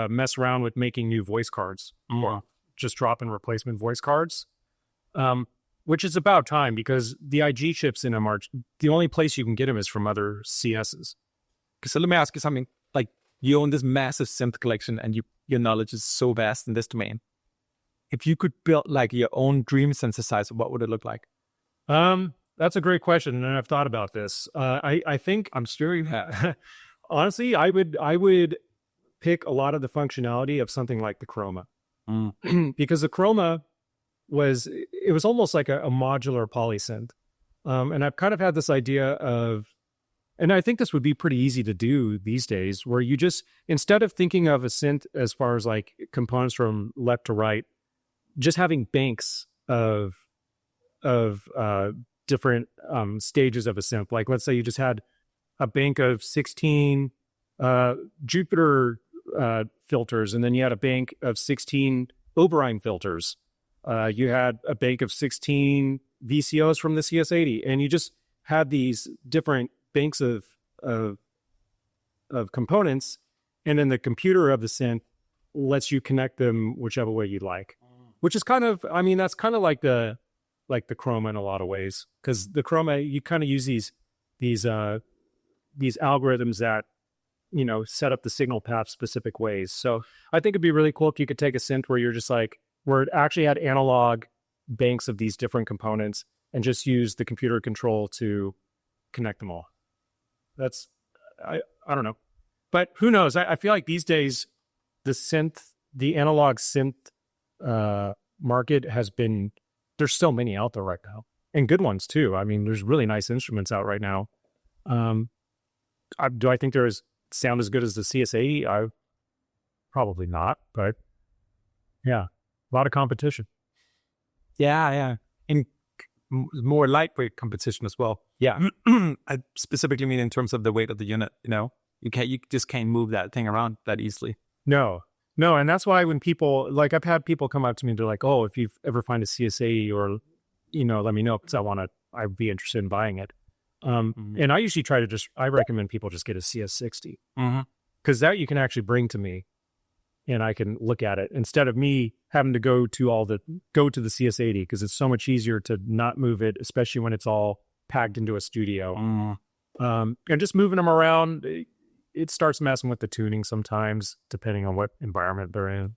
mess around with making new voice cards, or just drop in replacement voice cards. Which is about time, because the IG chips in them are the only place you can get them is from other CSs. So let me ask you something. Like, you own this massive synth collection, and your knowledge is so vast in this domain. If you could build like your own dream synthesizer, what would it look like? That's a great question, and I've thought about this. I think, I'm sure you have. Honestly, I would pick a lot of the functionality of something like the Chroma, because the Chroma was almost like a modular polysynth. And I've kind of had this idea of, and I think this would be pretty easy to do these days, where you just, instead of thinking of a synth as far as like components from left to right, just having banks of different stages of a synth. Like, let's say you just had a bank of 16 Jupiter filters, and then you had a bank of 16 Oberheim filters. You had a bank of 16 VCOs from the CS-80, and you just had these different banks of components, and then the computer of the synth lets you connect them whichever way you'd like. Which is kind of, I mean, that's kind of like the Chroma in a lot of ways, because the Chroma, you kind of use these algorithms that, you know, set up the signal path specific ways. So I think it'd be really cool if you could take a synth where you're just like, where it actually had analog banks of these different components and just use the computer control to connect them all. That's, I don't know. But who knows? I feel like these days, the analog synth market has been, there's so many out there right now, and good ones too. I mean, there's really nice instruments out right now. Do I think there is sound as good as the CS-80? Probably not, but yeah. A lot of competition. Yeah. And more lightweight competition as well. Yeah. I specifically mean in terms of the weight of the unit, you know? You just can't move that thing around that easily. No. And that's why when people, like, I've had people come up to me, they're like, oh, if you ever find a CS-80, or, you know, let me know, because I'd be interested in buying it. And I usually I recommend people just get a CS-60. Because that you can actually bring to me, and I can look at it instead of me having to go to the CS-80, because it's so much easier to not move it, especially when it's all packed into a studio. And just moving them around, it starts messing with the tuning sometimes, depending on what environment they're in.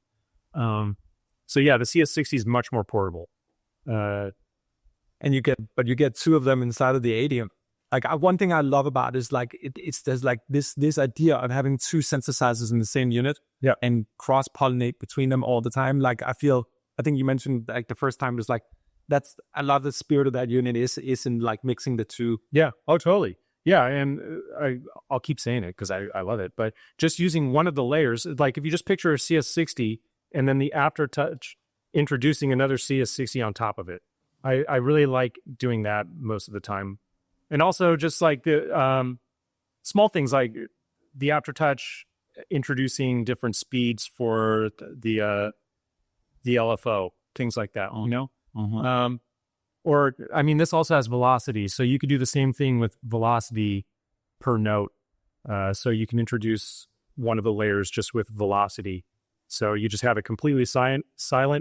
So yeah, the CS60 is much more portable. And you get two of them inside of the 80. Like one thing I love about it is like there's like this idea of having two synthesizers in the same unit, and cross pollinate between them all the time. Like I think you mentioned like the first time was like that's a lot of the spirit of that unit is in like mixing the two. Yeah. Oh, totally. Yeah, and I'll keep saying it because I love it. But just using one of the layers, like if you just picture a CS60 and then the aftertouch introducing another CS60 on top of it, I really like doing that most of the time. And also just like the small things like the aftertouch introducing different speeds for the LFO, things like that, you know? Mm-hmm. Or, I mean, this also has velocity. So you could do the same thing with velocity per note. So you can introduce one of the layers just with velocity. So you just have it completely silent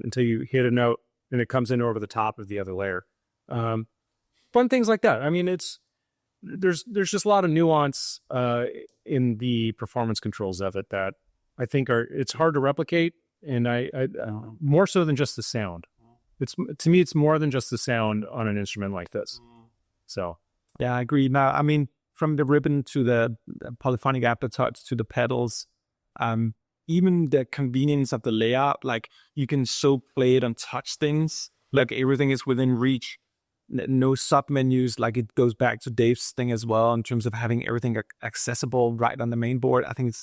until you hit a note and it comes in over the top of the other layer. Fun things like that. I mean, there's just a lot of nuance in the performance controls of it that I think it's hard to replicate, and I more so than just the sound. To me, it's more than just the sound on an instrument like this. So yeah, I agree. Now, I mean, from the ribbon to the polyphonic aftertouch to the pedals, even the convenience of the layout, like you can so play it and touch things, like everything is within reach. No sub menus, like it goes back to Dave's thing as well in terms of having everything accessible right on the main board. I think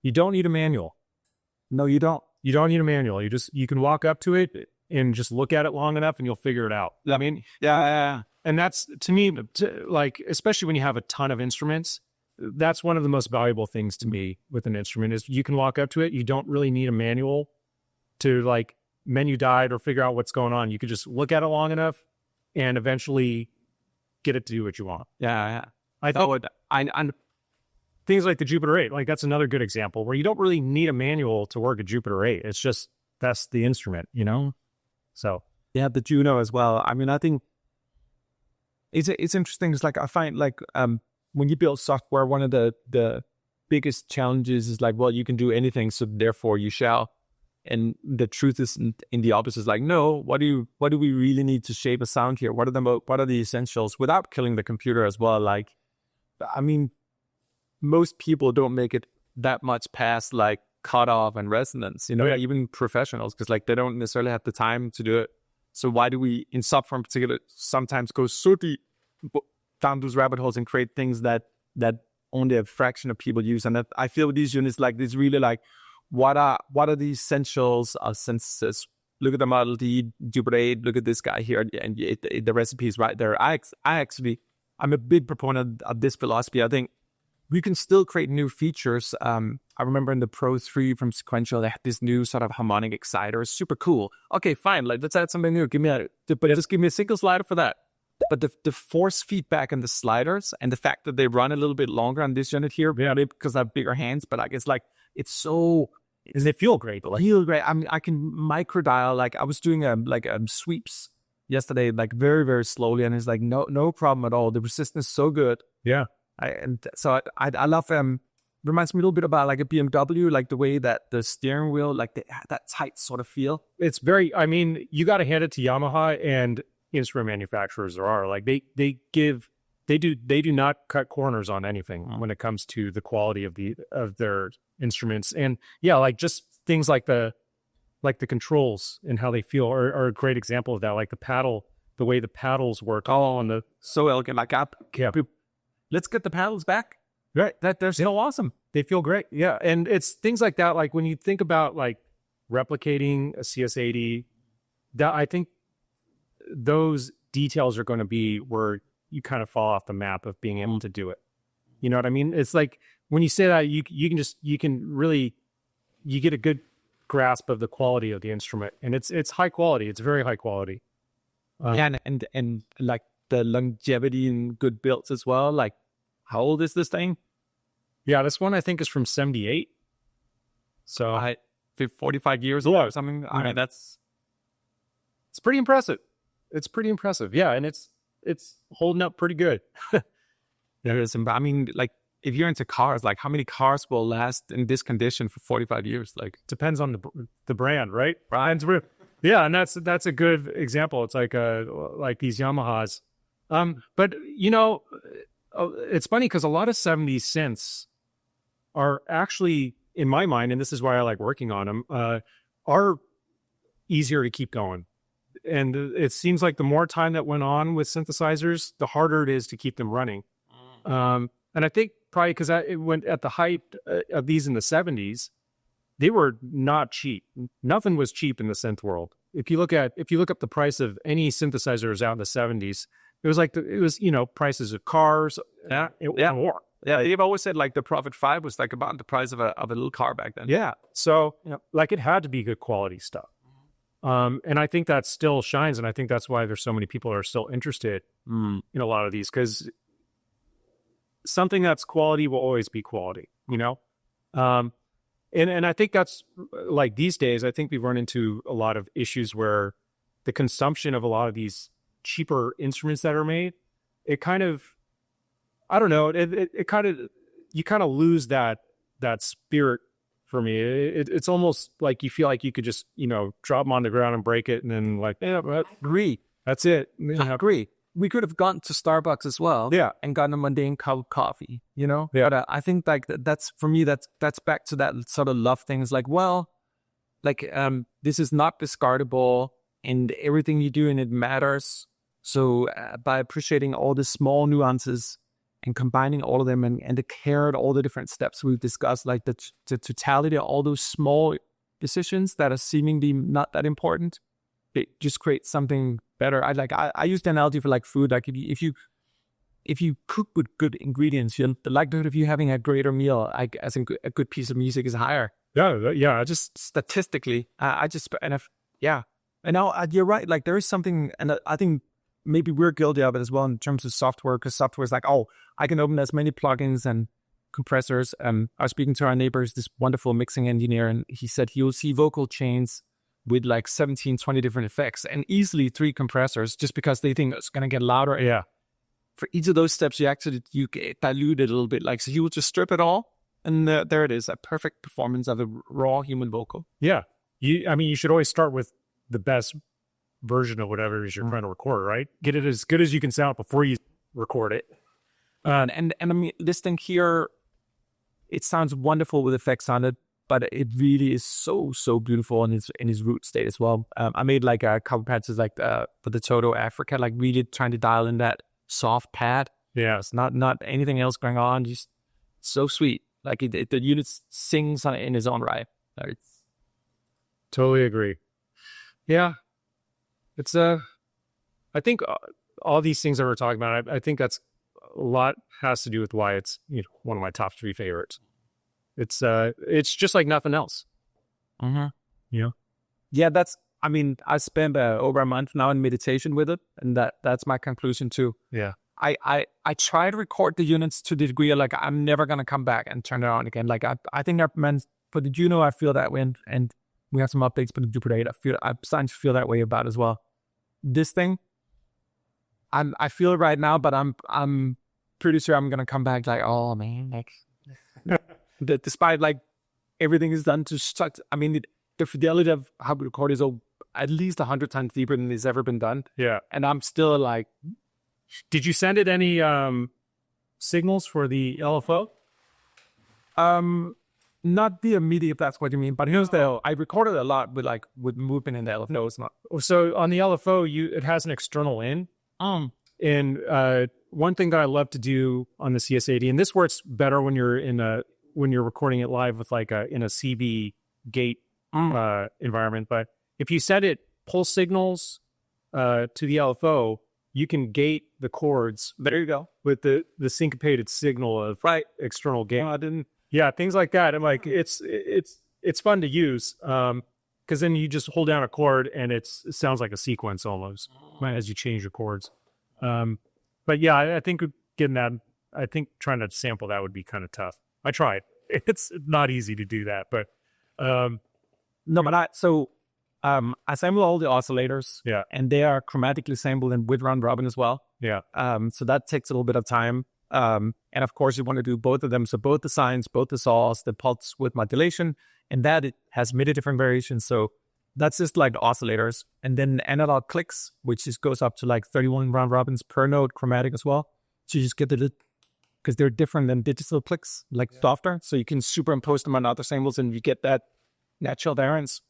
you don't need a manual. No, you don't. You don't need a manual. You can walk up to it and just look at it long enough and you'll figure it out. I mean, yeah. And that's, to me, like, especially when you have a ton of instruments, that's one of the most valuable things to me with an instrument is you can walk up to it. You don't really need a manual to like menu guide or figure out what's going on. You could just look at it long enough and eventually get it to do what you want. Yeah. I things like the Jupiter 8, like that's another good example where you don't really need a manual to work a Jupiter 8. It's just, that's the instrument, you know? So. Yeah, the Juno as well. I mean, I think it's interesting. It's like, I find like when you build software, one of the biggest challenges is like, well, you can do anything, so therefore you shall. And the truth is in the opposite. Is like, no, what do we really need to shape a sound here? What are the essentials without killing the computer as well? Like, I mean, most people don't make it that much past like cutoff and resonance, you know, even professionals, because like they don't necessarily have the time to do it. So why do we, in software in particular, sometimes go so deep down those rabbit holes and create things that only a fraction of people use? And that I feel with these units, like it's really like, what are the essentials of synthesis? Look at the Model D, Jupiter 8, look at this guy here, and the recipe is right there. I'm a big proponent of this philosophy. I think we can still create new features. I remember in the Pro 3 from Sequential, they had this new sort of harmonic exciter. Super cool. Okay, fine. Like, let's add something new. Just give me a single slider for that. But the force feedback in the sliders and the fact that they run a little bit longer on this unit here, because I have bigger hands, but like it's so. Does it feel great? Feel great. I mean, I can microdial. Like I was doing sweeps yesterday, like very, very slowly, and it's like no problem at all. The resistance is so good. Yeah. I love reminds me a little bit about like a BMW, like the way that the steering wheel, like that tight sort of feel. It's very. I mean, you got to hand it to Yamaha and instrument manufacturers. Like they do not cut corners on anything when it comes to the quality of their instruments. And yeah, like just things like the controls and how they feel are a great example of that. Like the way the paddles work. So elegant. Like let's get the paddles back. Right. They're so awesome. They feel great. Yeah. And it's things like that. Like when you think about like replicating a CS80, that I think those details are going to be where you kind of fall off the map of being able to do it. You know what I mean? It's like when you say that, you get a good grasp of the quality of the instrument, and it's high quality. It's very high quality. And like the longevity and good builds as well. Like, how old is this thing? Yeah, this one I think is from 78. So 45 years old or something. I mean, it's pretty impressive. It's pretty impressive. Yeah, and it's holding up pretty good. I mean, like if you're into cars, like how many cars will last in this condition for 45 years? Like, depends on the brand, right? Yeah, and that's a good example. It's like these Yamahas. But you know, it's funny because a lot of 70s synths are actually, in my mind, and this is why I like working on them, are easier to keep going. And it seems like the more time that went on with synthesizers, the harder it is to keep them running. And I think probably because it went at the height of these in the 70s, they were not cheap. Nothing was cheap in the synth world. If you look up the price of any synthesizers out in the 70s, it was you know, prices of cars. More. Yeah, they've always said like the Prophet 5 was like about the price of a little car back then. Yeah, so like it had to be good quality stuff. And I think that still shines, and I think that's why there's so many people who are still interested in a lot of these, because something that's quality will always be quality, you know? And I think that's, like these days, I think we've run into a lot of issues where the consumption of a lot of these cheaper instruments that are made, it kind of, I don't know, it kind of, you kind of lose that spirit for me. It's almost like you feel like you could just, you know, drop them on the ground and break it and then like, yeah, I agree. that's it. I agree. We could have gone to Starbucks as well, and gotten a mundane cup of coffee, you know. Yeah. But I think like that's for me. That's back to that sort of love thing. It's like, well, like this is not discardable, and everything you do in it matters. So by appreciating all the small nuances and combining all of them, and the care at all the different steps we've discussed, like the totality of all those small decisions that are seemingly not that important, it just creates something better. I use the analogy for like food. Like if you cook with good ingredients, the likelihood of you having a greater meal, like as in a good piece of music, is higher. Yeah. Just statistically, yeah. And now you're right. Like there is something, and I think maybe we're guilty of it as well in terms of software, because software is like, oh, I can open as many plugins and compressors. I was speaking to our neighbors, this wonderful mixing engineer, and he said he'll see vocal chains with like 17, 20 different effects and easily 3 compressors, just because they think it's going to get louder. Yeah. For each of those steps, you get diluted a little bit. Like, so he will just strip it all, and there it is, a perfect performance of a raw human vocal. Yeah. You should always start with the best version of whatever it is you're trying to record, right? Get it as good as you can sound before you record it. And I mean, this thing here, it sounds wonderful with effects on it, but it really is so beautiful in its root state as well. I made like a couple patches like for the Toto Africa, like really trying to dial in that soft pad. Yeah, it's not anything else going on. Just so sweet. Like the unit sings in its own right. It's totally agree. Yeah, it's I think all these things that we're talking about, I think that's a lot has to do with why it's, you know, one of my top 3 favorites. It's just like nothing else. Yeah. I mean, I spent over a month now in meditation with it, and that's my conclusion too. Yeah. I try to record the units to the degree of like, I'm never going to come back and turn it on again. Like I think that meant for the Juno, I feel that way, and we have some updates for the Jupiter 8. I'm starting to feel that way about as well. This thing, I feel it right now, but I'm pretty sure I'm going to come back like, oh man, like despite like everything is done to such, I mean, the fidelity of how we record is at least 100 times deeper than it's ever been done. Yeah. And I'm still like, did you send it any signals for the LFO? Not the immediate, if that's what you mean. But here's I recorded a lot with movement in the LFO. No, it's not. So on the LFO, it has an external in. And one thing that I love to do on the CS80, and this works better when you're recording it live with like in a CB gate environment. But if you set it pulse signals to the LFO, you can gate the chords. There you go. With the syncopated signal of external gate. Yeah, things like that. I'm like, it's fun to use because then you just hold down a chord and it sounds like a sequence almost as you change your chords. But yeah, I think getting that, I think trying to sample that would be kind of tough. I tried. It's not easy to do that, but no, but I sample all the oscillators. Yeah, and they are chromatically sampled in with round robin as well. Yeah. So that takes a little bit of time. And of course, you want to do both of them. So both the sines, both the saws, the pulse width modulation, and that it has many different variations. So that's just like the oscillators. And then analog clicks, which just goes up to like 31 round robins per note, chromatic as well. So you just get the, because they're different than digital clicks, like softer. So you can superimpose them on other samples and you get that natural variance.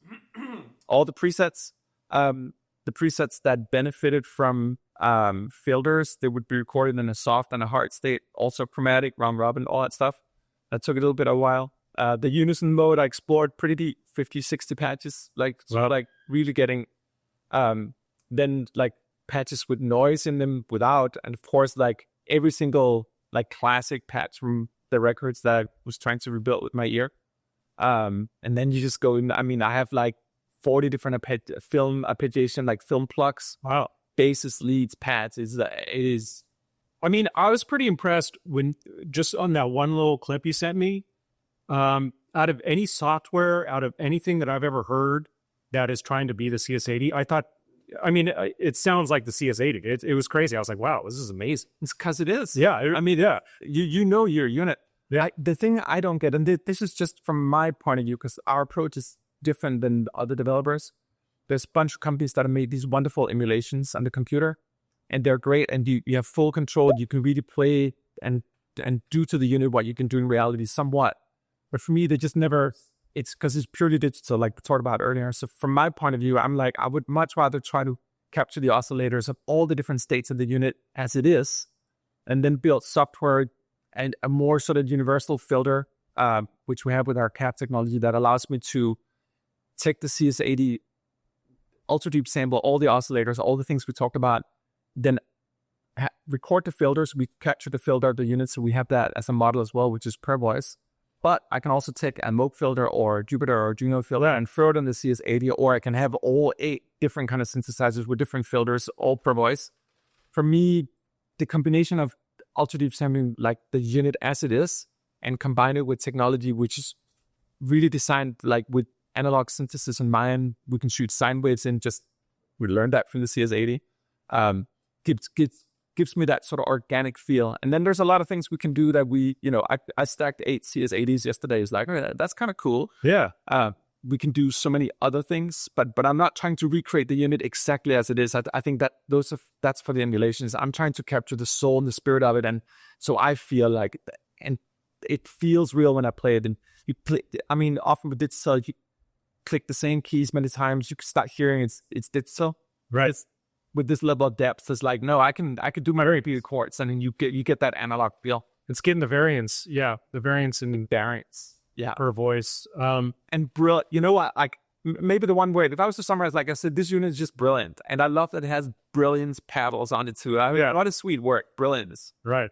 All the presets, that benefited from filters, they would be recorded in a soft and a hard state, also chromatic, round robin, all that stuff. That took a little bit of a while. The unison mode, I explored pretty deep, 50, 60 patches, like really getting, then like patches with noise in them without, and of course like every single like classic patch from the records that I was trying to rebuild with my ear. And then you just go in, I mean, I have like 40 different film arpeggiation, like film plugs. Wow. Basses, leads, pads. It is. I mean, I was pretty impressed when just on that one little clip you sent me. Out of any software, out of anything that I've ever heard that is trying to be the CS80, I thought, I mean, it sounds like the CS80. It was crazy. I was like, wow, this is amazing. It's because it is. Yeah. I mean, yeah. You know your unit. Yeah. The thing I don't get, and this is just from my point of view, because our approach is different than other developers. There's a bunch of companies that have made these wonderful emulations on the computer, and they're great, and you have full control. You can really play and do to the unit what you can do in reality somewhat. But for me, they just never, it's because it's purely digital, like we talked about earlier. So from my point of view, I'm like, I would much rather try to capture the oscillators of all the different states of the unit as it is, and then build software and a more sort of universal filter, which we have with our CAP technology, that allows me to take the CS80 ultra deep sample, all the oscillators, all the things we talked about, then record the filters. We capture the filter of the unit, so we have that as a model as well, which is per voice. But I can also take a Moog filter or Jupiter or Juno filter and throw it on the CS80, or I can have all 8 different kind of synthesizers with different filters, all per voice. For me, the combination of ultra deep sampling, like the unit as it is, and combine it with technology which is really designed like with analog synthesis in mind, we can shoot sine waves in. We learned that from the CS80. Gives me that sort of organic feel. And then there's a lot of things we can do that I stacked 8 CS80s yesterday. It's like, oh, that's kind of cool. Yeah. We can do so many other things, but I'm not trying to recreate the unit exactly as it is. I think that that's for the emulations. I'm trying to capture the soul and the spirit of it. And so I feel like, and it feels real when I play it. And you play, I mean, often with digital, if you click the same keys many times, you can start hearing it's digital. Right. With this level of depth, it's like, no, I can do my repeated chords, and then you get that analog feel. It's getting the variance, the variance in Variance, per voice, and brilliant. You know what? Like maybe the one word, if I was to summarize, like I said, this unit is just brilliant, and I love that it has brilliance paddles on it too. What a sweet word, brilliance. Right.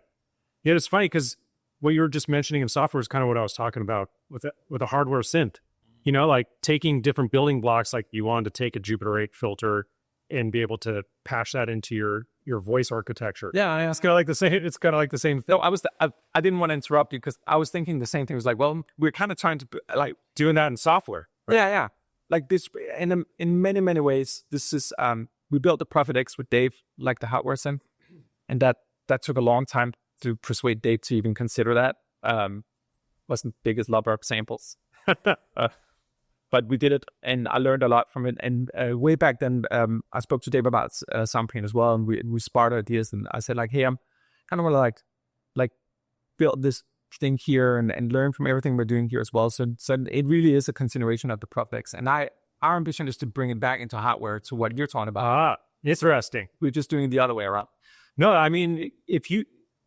Yeah, it's funny because what you were just mentioning in software is kind of what I was talking about with a hardware synth. You know, like taking different building blocks, like you wanted to take a Jupiter 8 filter and be able to patch that into your voice architecture. Yeah. It's kind of like the same. It's kind of like the same thing. No, I didn't want to interrupt you because I was thinking the same thing. It was like, well, we're kind of trying to like doing that in software. Right? Yeah. Like this, in many, many ways, this is, we built the Prophet X with Dave, like the hardware sim. And that took a long time to persuade Dave to even consider that. Wasn't biggest lover of samples. But we did it, and I learned a lot from it. And way back then, I spoke to Dave about Soundpaint as well, and we sparred ideas. And I said, like, hey, I'm kind of want to like build this thing here and learn from everything we're doing here as well. So it really is a continuation of the Prophet X. And our ambition is to bring it back into hardware to what you're talking about. Interesting. We're just doing it the other way around. No, I mean,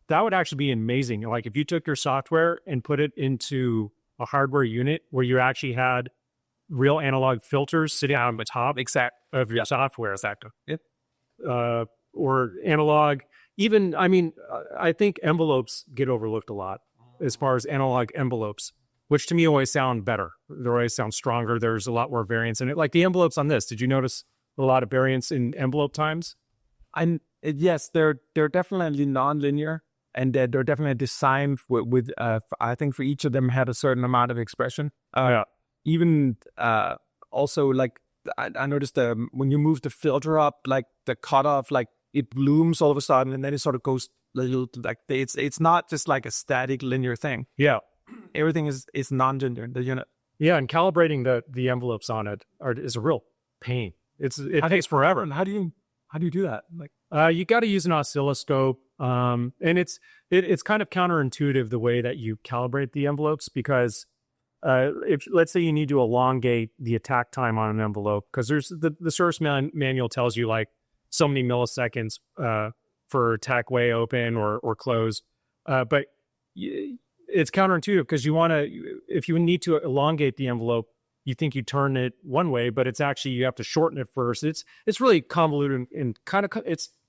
that would actually be amazing. Like if you took your software and put it into a hardware unit where you actually had real analog filters sitting on the top of your software. Exactly. Or analog. Even, I mean, I think envelopes get overlooked a lot as far as analog envelopes, which to me always sound better. They always sound stronger. There's a lot more variance in it. Like the envelopes on this, did you notice a lot of variance in envelope times? Yes, they're definitely non-linear, and they're definitely designed with I think for each of them had a certain amount of expression. Even also, like I noticed when you move the filter up, like the cutoff, like it blooms all of a sudden, and then it sort of goes like it's not just like a static linear thing. Yeah. Everything is non-linear in the unit. Yeah, and calibrating the envelopes on it is a real pain. It takes forever. And how do you do that? Like, you got to use an oscilloscope, and it's kind of counterintuitive the way that you calibrate the envelopes, because if let's say you need to elongate the attack time on an envelope, because there's the source manual tells you like so many milliseconds for attack way open or close, but it's counterintuitive because if you need to elongate the envelope, you think you turn it one way, but it's actually you have to shorten it first. It's really convoluted and kind of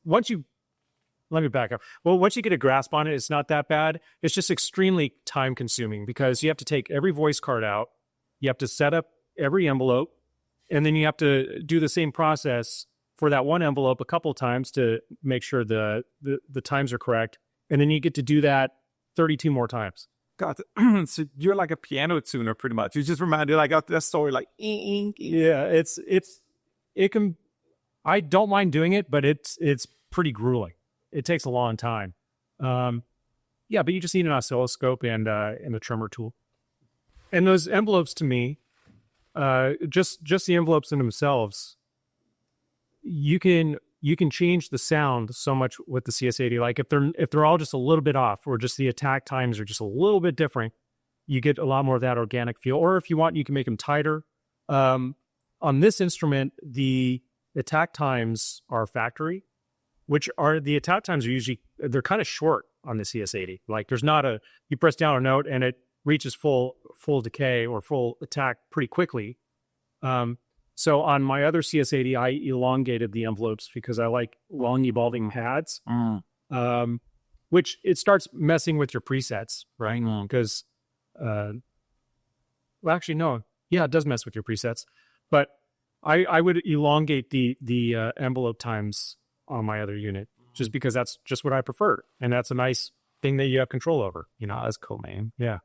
let me back up. Well, once you get a grasp on it, it's not that bad. It's just extremely time consuming because you have to take every voice card out, you have to set up every envelope, and then you have to do the same process for that one envelope a couple times to make sure the times are correct, and then you get to do that 32 more times. God, so you're like a piano tuner pretty much. You just reminded like of that story, like yeah, it can. I don't mind doing it, but it's pretty grueling. It takes a long time. Yeah, but you just need an oscilloscope and a trimmer tool. And those envelopes to me, just the envelopes in themselves, you can change the sound so much with the CS80. Like if they're all just a little bit off, or just the attack times are just a little bit different, you get a lot more of that organic feel. Or if you want, you can make them tighter. On this instrument, the attack times are factory, the attack times are usually, they're kind of short on the CS80. Like there's not you press down a note and it reaches full decay or full attack pretty quickly. So on my other CS80, I elongated the envelopes because I like long evolving pads, which it starts messing with your presets, right? Because, well, actually, no. Yeah, it does mess with your presets. But I would elongate the envelope times on my other unit just because that's just what I prefer. And that's a nice thing that you have control over. You know, that's cool, man. Yeah.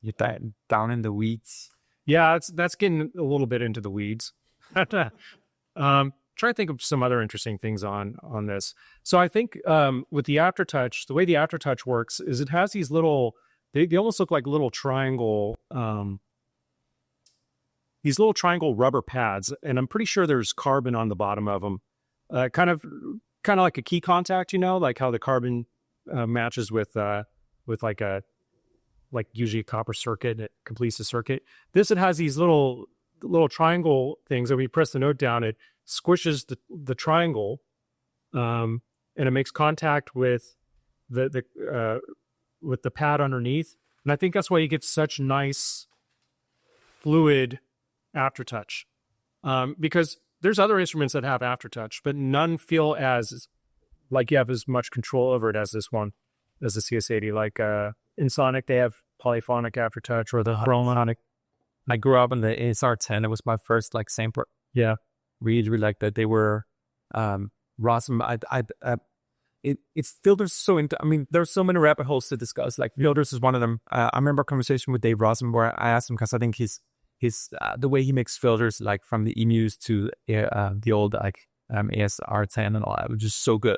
You're down in the weeds. Yeah, that's getting a little bit into the weeds. Try to think of some other interesting things on this. So I think with the aftertouch, the way the aftertouch works is it has these little, they almost look like little triangle, these little triangle rubber pads, and I'm pretty sure there's carbon on the bottom of them, kind of like a key contact, you know, like how the carbon matches with like usually a copper circuit, it completes the circuit. It has these little triangle things that when you press the note down, it squishes the triangle, and it makes contact with the pad underneath. And I think that's why you get such nice fluid aftertouch. Because there's other instruments that have aftertouch, but none feel as like you have as much control over it as this one, as the CS80. Like in Sonic, they have polyphonic aftertouch, or the harmonic. I grew up in the ASR10. It was my first like sample. Yeah, really like that. They were Rosen. It's filters so into. I mean, there's so many rabbit holes to discuss. Like filters is one of them. I remember a conversation with Dave Rosen where I asked him, because I think his the way he makes filters, like from the emus to the old like ASR10 and all that, was just so good.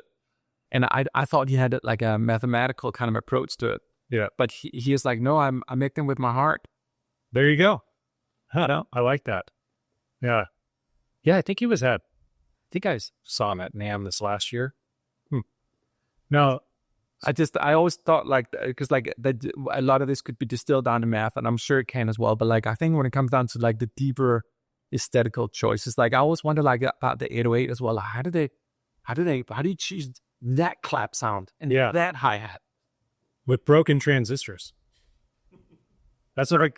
And I thought he had like a mathematical kind of approach to it. Yeah, but he is like, no, I make them with my heart. There you go. Huh, I like that. Yeah. Yeah, I think he was I think I saw him at NAMM this last year. No, I always thought like, because like a lot of this could be distilled down to math, and I'm sure it can as well. But like, I think when it comes down to like the deeper aesthetical choices, like I always wonder like about the 808 as well. Like, how do you choose that clap sound and that hi-hat with broken transistors? That's what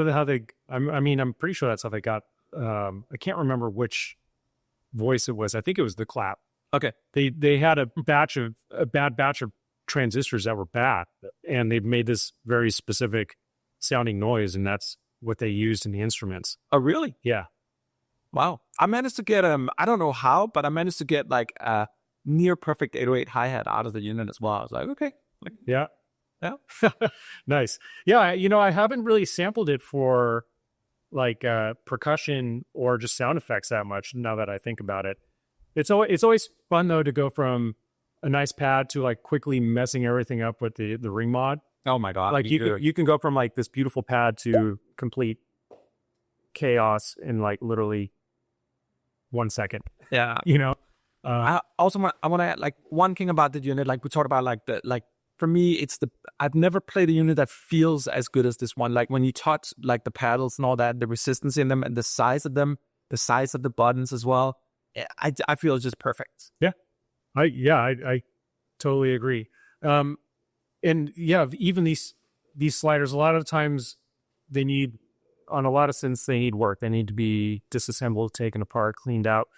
how they, I mean, I'm pretty sure that's how they got, I can't remember which voice it was. I think it was the clap. Okay. They had a bad batch of transistors that were bad, and they made this very specific sounding noise, and that's what they used in the instruments. Oh, really? Yeah. Wow. I managed to get, I don't know how, but I managed to get like a near perfect 808 hi-hat out of the unit as well. I was like, okay. Yeah. Nice. Yeah, you know, I haven't really sampled it for like percussion or just sound effects that much now that I think about it. It's always fun though to go from a nice pad to like quickly messing everything up with the ring mod. Oh my God. Like you can go from like this beautiful pad to complete chaos in like literally 1 second. Yeah. You know? I also want to add like one thing about the unit. Like we talked about, like for me, it's I've never played a unit that feels as good as this one. Like when you touch like the paddles and all that, the resistance in them and the size of them, the size of the buttons as well. I feel it's just perfect. Yeah. I totally agree. And yeah, even these sliders, a lot of times they need, on a lot of synths, they need work. They need to be disassembled, taken apart, cleaned out.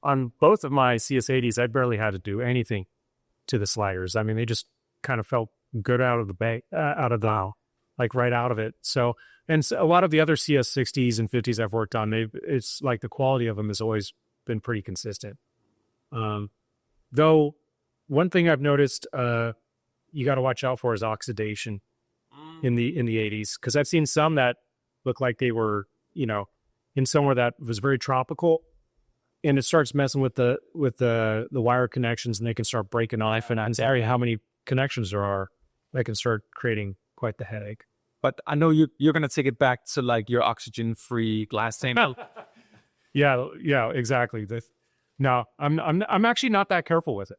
On both of my CS80s, I barely had to do anything to the sliders. I mean, they just kind of felt good out of the like right out of it. So, and so a lot of the other CS60s and 50s I've worked on, it's like the quality of them has always been pretty consistent. Though one thing I've noticed, you got to watch out for is oxidation in the 80s, because I've seen some that look like they were, you know, in somewhere that was very tropical, and it starts messing with the wire connections, and they can start breaking off. And I'm sorry how many connections there are that can start creating quite the headache. But I know you're gonna take it back to like your oxygen-free glass tame. Yeah, exactly. No, I'm actually not that careful with it.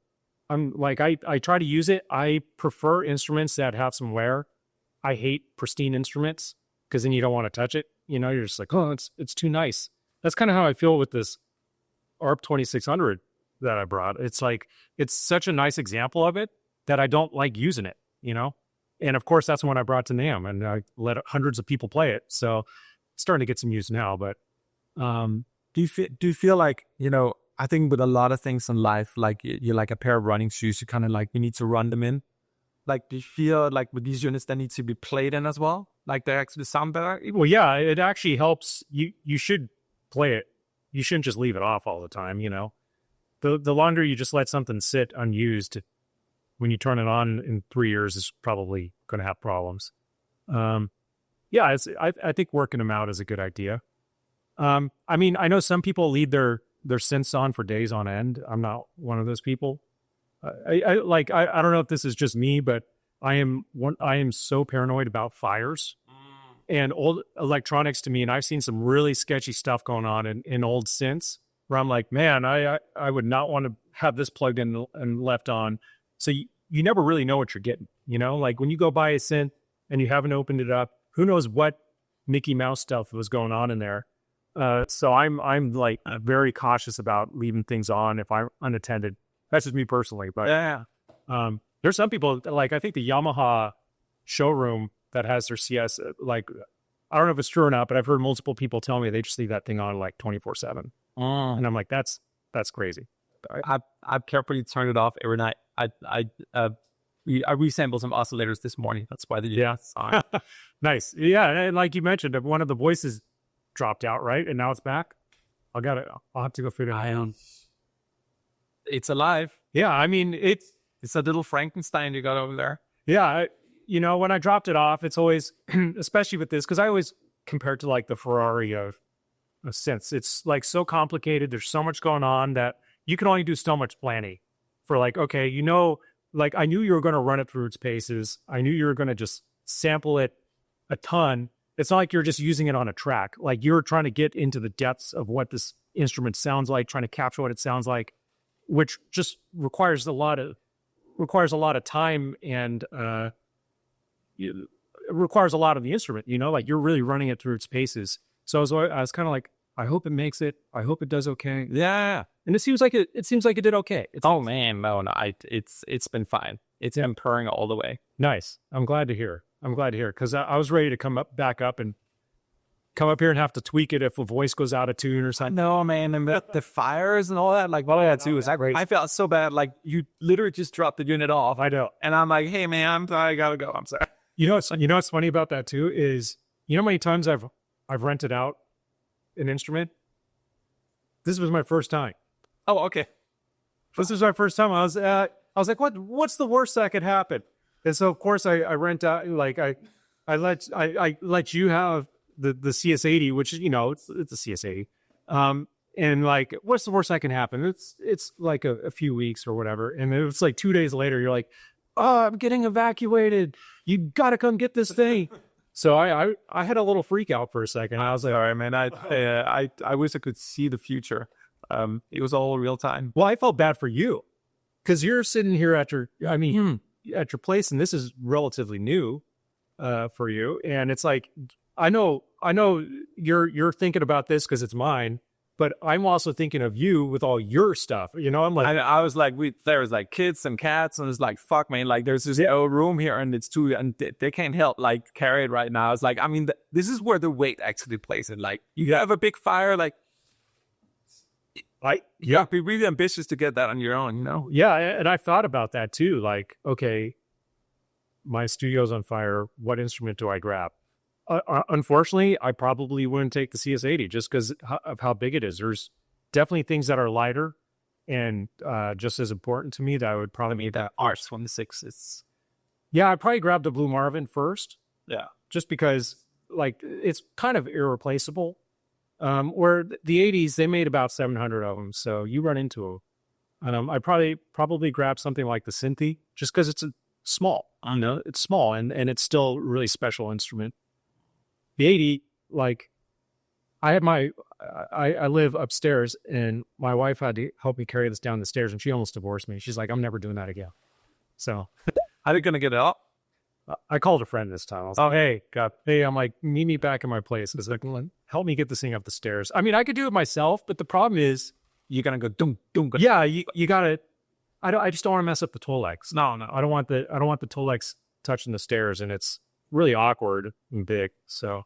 I'm like, I try to use it. I prefer instruments that have some wear. I hate pristine instruments because then you don't want to touch it. You know, you're just like, oh, it's too nice. That's kind of how I feel with this ARP 2600 that I brought. It's like, it's such a nice example of it that I don't like using it, you know? And of course, that's when I brought to NAMM, and I let hundreds of people play it. So it's starting to get some use now. But do you feel like, you know, I think with a lot of things in life, like you're like a pair of running shoes, you kind of like, you need to run them in. Like, do you feel like with these units that need to be played in as well? Like they actually sound better? Well, yeah, it actually helps. You should play it. You shouldn't just leave it off all the time, you know? The longer you just let something sit unused, when you turn it on in 3 years, is probably going to have problems. Yeah, I think working them out is a good idea. I mean, I know some people leave their synths on for days on end. I'm not one of those people. I don't know if this is just me, but I am so paranoid about fires and old electronics to me. And I've seen some really sketchy stuff going on in old synths where I'm like, man, I would not want to have this plugged in and left on. So you never really know what you're getting, you know, like when you go buy a synth and you haven't opened it up, who knows what Mickey Mouse stuff was going on in there. So I'm like very cautious about leaving things on if I'm unattended. That's just me personally, but Yeah. there's some people like, I think the Yamaha showroom that has their CS, like, I don't know if it's true or not, but I've heard multiple people tell me they just leave that thing on like 24/7. And I'm like, that's crazy. I carefully turn it off every night. I resampled some oscillators this morning. That's why Yeah. Nice. Yeah. And like you mentioned, one of the voices dropped out, right? And now it's back. I'll have to go figure it out. It's alive. Yeah. I mean, It's a little Frankenstein you got over there. yeah. You know, when I dropped it off, it's always, especially with this, because I always compare it to like the Ferrari of synths. It's like so complicated. There's so much going on that you can only do so much planning for like, okay, you know, like I knew you were going to run it through its paces. I knew you were going to just sample it a ton. It's not like you're just using it on a track. Like you're trying to get into the depths of what this instrument sounds like, trying to capture what it sounds like, which just requires a lot of time, and it requires a lot of the instrument, you know, like you're really running it through its paces. So I was kind of like, I hope it makes it. I hope it does okay. Yeah. And it seems like it did okay. It's been fine. It's been purring all the way. Nice. I'm glad to hear. Because I was ready to back up here and have to tweak it if a voice goes out of tune or something. No, man, and the fires and all that, like what I had to do was that great. I felt so bad, like you literally just dropped the unit off. I know. And I'm like, hey man, I gotta go. I'm sorry. You know what's funny about that too is, you know how many times I've rented out an instrument? This was my first time. Oh, okay. This was my first time. I was like, what's the worst that could happen? And so of course I rent out, like I let you have the CS80, which is, you know, it's a CS80. And like, what's the worst that can happen? It's like a few weeks or whatever. And it's like 2 days later, you're like, oh, I'm getting evacuated. You got to come get this thing. So I had a little freak out for a second. I was like, all right, man. I wish I could see the future. It was all real time. well, I felt bad for you because you're sitting here at your place, and this is relatively new for you. And it's like, I know you're thinking about this because it's mine, but I'm also thinking of you with all your stuff. You know, I'm like, I was like, there was like kids and cats, and it's like, fuck, man, like there's this no room here, and it's too, and they can't help like carry it right now. It's like, I mean, this is where the weight actually plays in. Like, you have a big fire, like, you have to be really ambitious to get that on your own, you know? yeah. And I thought about that too. Like, okay, my studio's on fire. What instrument do I grab? Unfortunately, I probably wouldn't take the CS-80 just because of how big it is. There's definitely things that are lighter and just as important to me that I would probably I mean, the R26 Yeah, I'd probably grab the Blue Marvin first. Yeah. Just because, like, it's kind of irreplaceable. Where the 80s, they made about 700 of them, so you run into them. I'd probably grab something like the Synths just because it's small. I don't know, it's small and it's still a really special instrument. The 80, like, I live upstairs, and my wife had to help me carry this down the stairs, and she almost divorced me. She's like, I'm never doing that again. So, how are you gonna get it up? I called a friend this time. I was like, hey, I'm like, meet me back in my place. It's like, help me get this thing up the stairs. I mean, I could do it myself, but the problem is, You're gonna go dunk dunk. yeah, you gotta. I just don't want to mess up the toe legs. No. I don't want the toe legs touching the stairs, and it's really awkward and big. So,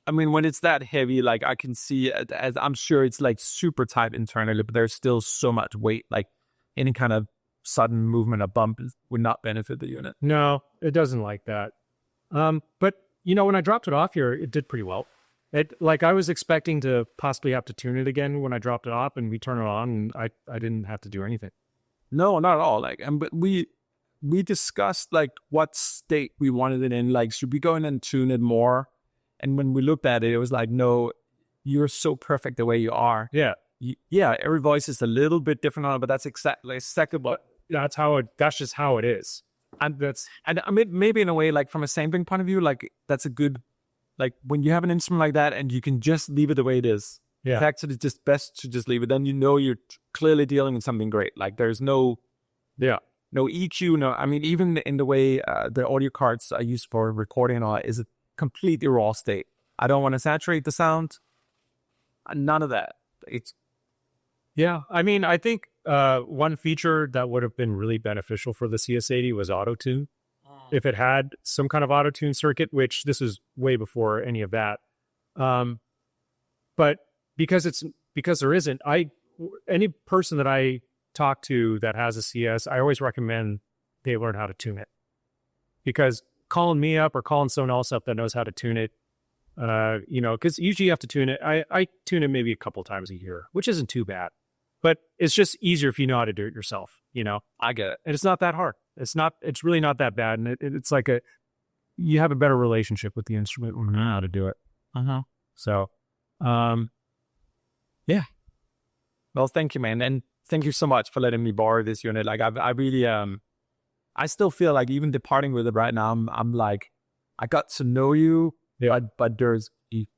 I mean, when it's that heavy, like I can see it, as I'm sure it's like super tight internally, but there's still so much weight. Like any kind of sudden movement, a bump would not benefit the unit. no, it doesn't like that. But you know, when I dropped it off here, it did pretty well. Like I was expecting to possibly have to tune it again when I dropped it off, and we turn it on, and I didn't have to do anything. No, not at all. Like, but we discussed like what state we wanted it in. Like, should we go in and tune it more? And when we looked at it, it was like, no, you're so perfect the way you are. Yeah, Yeah, every voice is a little bit different on it, but that's exactly what. that's just how it is. And I mean, maybe in a way, like from a sampling point of view, like that's a good, like when you have an instrument like that and you can just leave it the way it is. Yeah. It's actually just best to just leave it. Then you know you're clearly dealing with something great. Like there's no EQ. No, I mean, even in the way the audio cards I use for recording and all is a completely raw state. I don't want to saturate the sound. None of that. Yeah, I mean, I think one feature that would have been really beneficial for the CS-80 was auto-tune. If it had some kind of auto-tune circuit, which this is way before any of that. But because there isn't, any person that I talk to that has a CS, I always recommend they learn how to tune it. Because calling me up or calling someone else up that knows how to tune it, because usually you have to tune it. I tune it maybe a couple times a year, which isn't too bad. But it's just easier if you know how to do it yourself, I get it. And it's not that hard. It's really not that bad. And it's like you have a better relationship with the instrument when you know how to do it. So, yeah. Well, thank you, man. And thank you so much for letting me borrow this unit. Like I really, I still feel like even departing with it right now, I'm like, I got to know you, but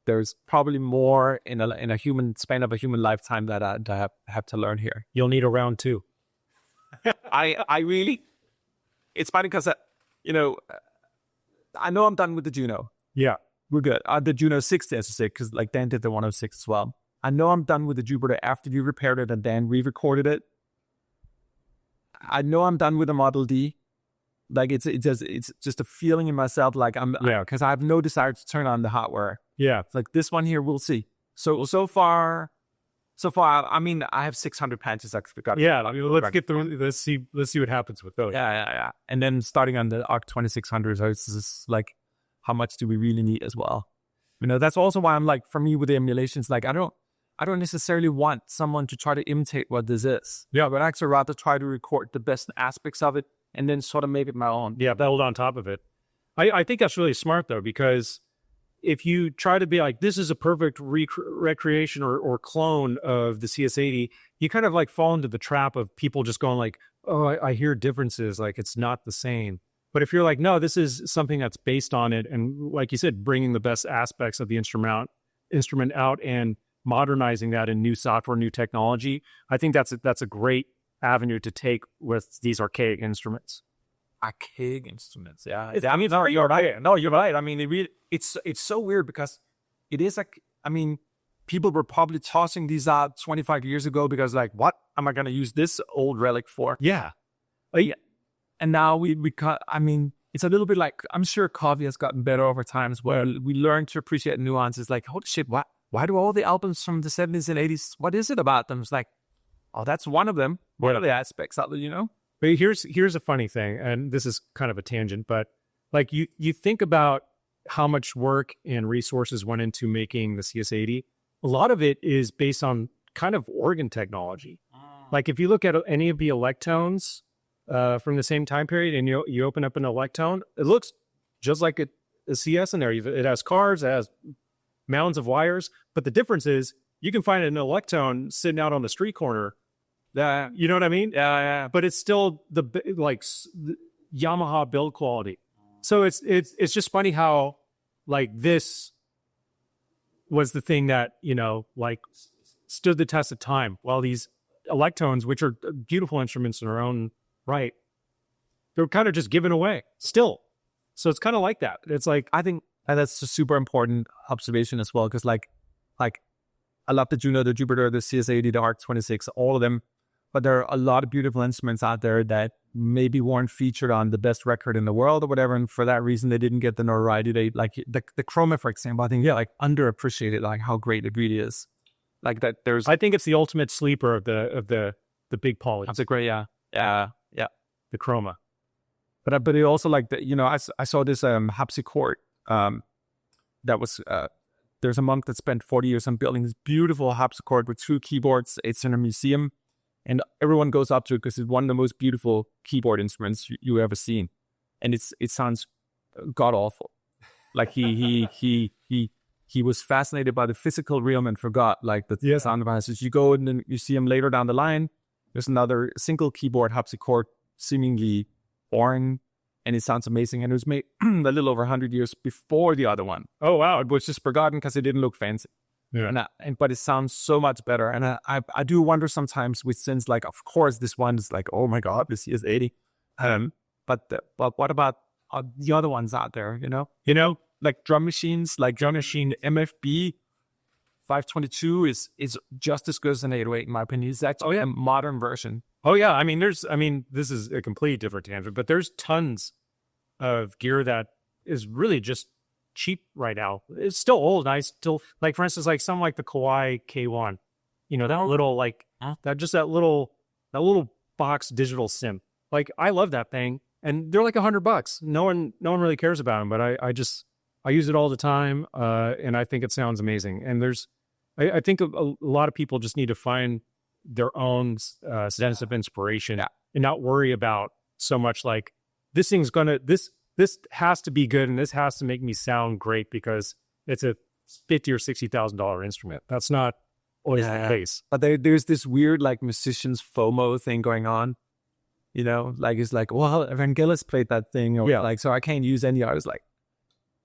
there's probably more in a human span of a human lifetime that I have to learn here. You'll need a round two. I really, it's funny because, I know I'm done with the Juno. Yeah. We're good. The Juno 60, as you say, because like Dan did the 106 as well. I know I'm done with the Jupiter after you repaired it and Dan re-recorded it. I know I'm done with the Model D. Like it's just a feeling in myself, like because I have no desire to turn on the hardware. Yeah. It's like this one here, we'll see. So far, I mean, I have 600 patches I got. Yeah, I mean, let's get through. Let's see what happens with those. Yeah. And then starting on the ARC 2600, so it's just like, how much do we really need as well? That's also why I'm like, for me with the emulations, like I don't necessarily want someone to try to imitate what this is. Yeah, but actually rather try to record the best aspects of it and then sort of make it my own. Yeah, build on top of it. I think that's really smart though, because if you try to be like, this is a perfect recreation or clone of the CS80, you kind of like fall into the trap of people just going like, oh, I hear differences, like it's not the same. But if you're like, no, this is something that's based on it, and like you said, bringing the best aspects of the instrument out and modernizing that in new software, new technology, I think that's a great avenue to take with these archaic instruments. Archaic instruments, yeah. I mean, no, you're right. No, you're right. I mean, it's so weird because it is like, I mean, people were probably tossing these out 25 years ago because like, what am I going to use this old relic for? Yeah. Yeah. And now we I mean, it's a little bit like, I'm sure coffee has gotten better over time as well. We learn to appreciate nuances like, holy shit, why do all the albums from the 70s and 80s, what is it about them? It's like, oh, that's one of them. One of the aspects of it, you know? But here's a funny thing, and this is kind of a tangent, but like you think about how much work and resources went into making the CS80. A lot of it is based on kind of organ technology. Like if you look at any of the electones from the same time period, and you open up an electone, it looks just like a CS in there. It has cars, it has mounds of wires, but the difference is you can find an electone sitting out on the street corner. Yeah, you know what I mean? Yeah. But it's still the Yamaha build quality. So it's just funny how like this was the thing that, you know, like stood the test of time, while these electones, which are beautiful instruments in their own right, they're kind of just given away still. So it's kind of like that. It's like, I think that's a super important observation as well, because like I love the Juno, the Jupiter, the CS-80, the ARC-26, all of them. But there are a lot of beautiful instruments out there that maybe weren't featured on the best record in the world or whatever, and for that reason they didn't get the notoriety. They like the Chroma, for example. I think like underappreciated, like how great it really is. Like that, I think it's the ultimate sleeper of the big polys. That's a great, yeah, the Chroma. But it also like the, you know, I saw this harpsichord that was there's a monk that spent 40 years on building this beautiful harpsichord with 2 keyboards. It's in a museum. And everyone goes up to it because it's one of the most beautiful keyboard instruments you ever seen, and it sounds god awful. Like he was fascinated by the physical realm and forgot like the sound devices. You go and then you see him later down the line. There's another single keyboard harpsichord, seemingly boring, and it sounds amazing. And it was made a little over 100 years before the other one. Oh wow! It was just forgotten because it didn't look fancy. Yeah. But it sounds so much better. And I do wonder sometimes with synths, like, of course, this one is like, oh my God, this is 80. But what about the other ones out there, you know? Like drum machines, like drum machine MFB 522 is just as good as an 808 in my opinion. It's actually a modern version. Oh yeah. I mean, this is a complete different tangent, but there's tons of gear that is really just cheap right now. It's still old, and I still like, for instance, like something like the Kawai K1, you know, that little like that little box digital synth. Like I love that thing, and they're like $100. No one really cares about them, but I use it all the time, and I think it sounds amazing. And I think a lot of people just need to find their own sense of inspiration and not worry about so much like this thing's gonna this has to be good, and this has to make me sound great because it's a $50,000 or $60,000 instrument. That's not always the case. But there's this weird like musicians FOMO thing going on. You know, like it's like, well, Evangelis played that thing, or like, so I can't use any others. Like,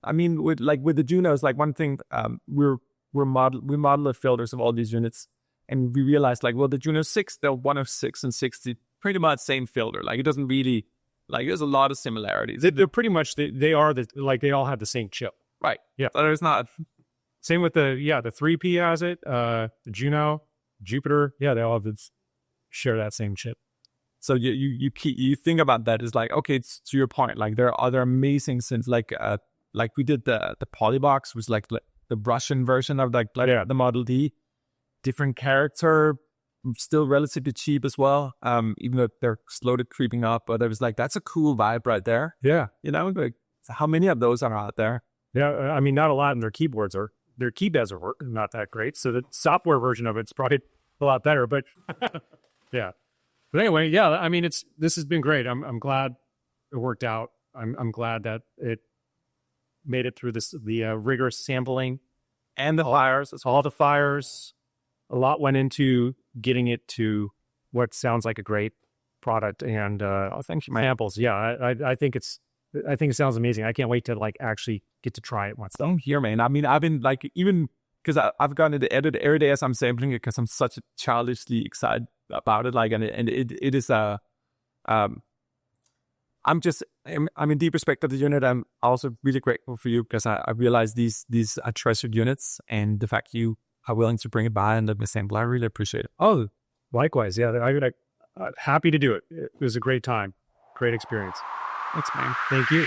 I mean, with the Junos, like one thing, we model the filters of all these units, and we realized like, well, the Juno 6, the 106 and 60, pretty much same filter. Like it doesn't really. Like there's a lot of similarities. They're pretty much they all have the same chip, right? Yeah, but there's not. Same with the 3P has it. The Juno, Jupiter, they all share that same chip. So you think about that is like, okay, it's to your point. Like there are other amazing synths, like we did the Polybox was like the Russian version of like the Model D, different character. Still relatively cheap as well, even though they're slowly creeping up. But I was like, that's a cool vibe right there. Yeah. You know, like how many of those are out there? Yeah, I mean, not a lot, and their keyboards are not that great. So the software version of it's probably a lot better. But yeah. But anyway, I mean, this has been great. I'm glad it worked out. I'm glad that made it through the rigorous sampling and the fires. It's all the fires. A lot went into getting it to what sounds like a great product. And thank you, my samples. Yeah, I think it sounds amazing. I can't wait to like actually get to try it once. Don't hear, man. I mean, I've been like, even because I've gotten to edit every day as I'm sampling it, because I'm such childishly excited about it. Like, and it is I'm in deep respect of the unit. I'm also really grateful for you, because I realize these are treasured units, and the fact you are willing to bring it by and let me sample, I really appreciate it. Oh, likewise. Yeah, I'm happy to do it. It was a great time. Great experience. Thanks, man. Thank you.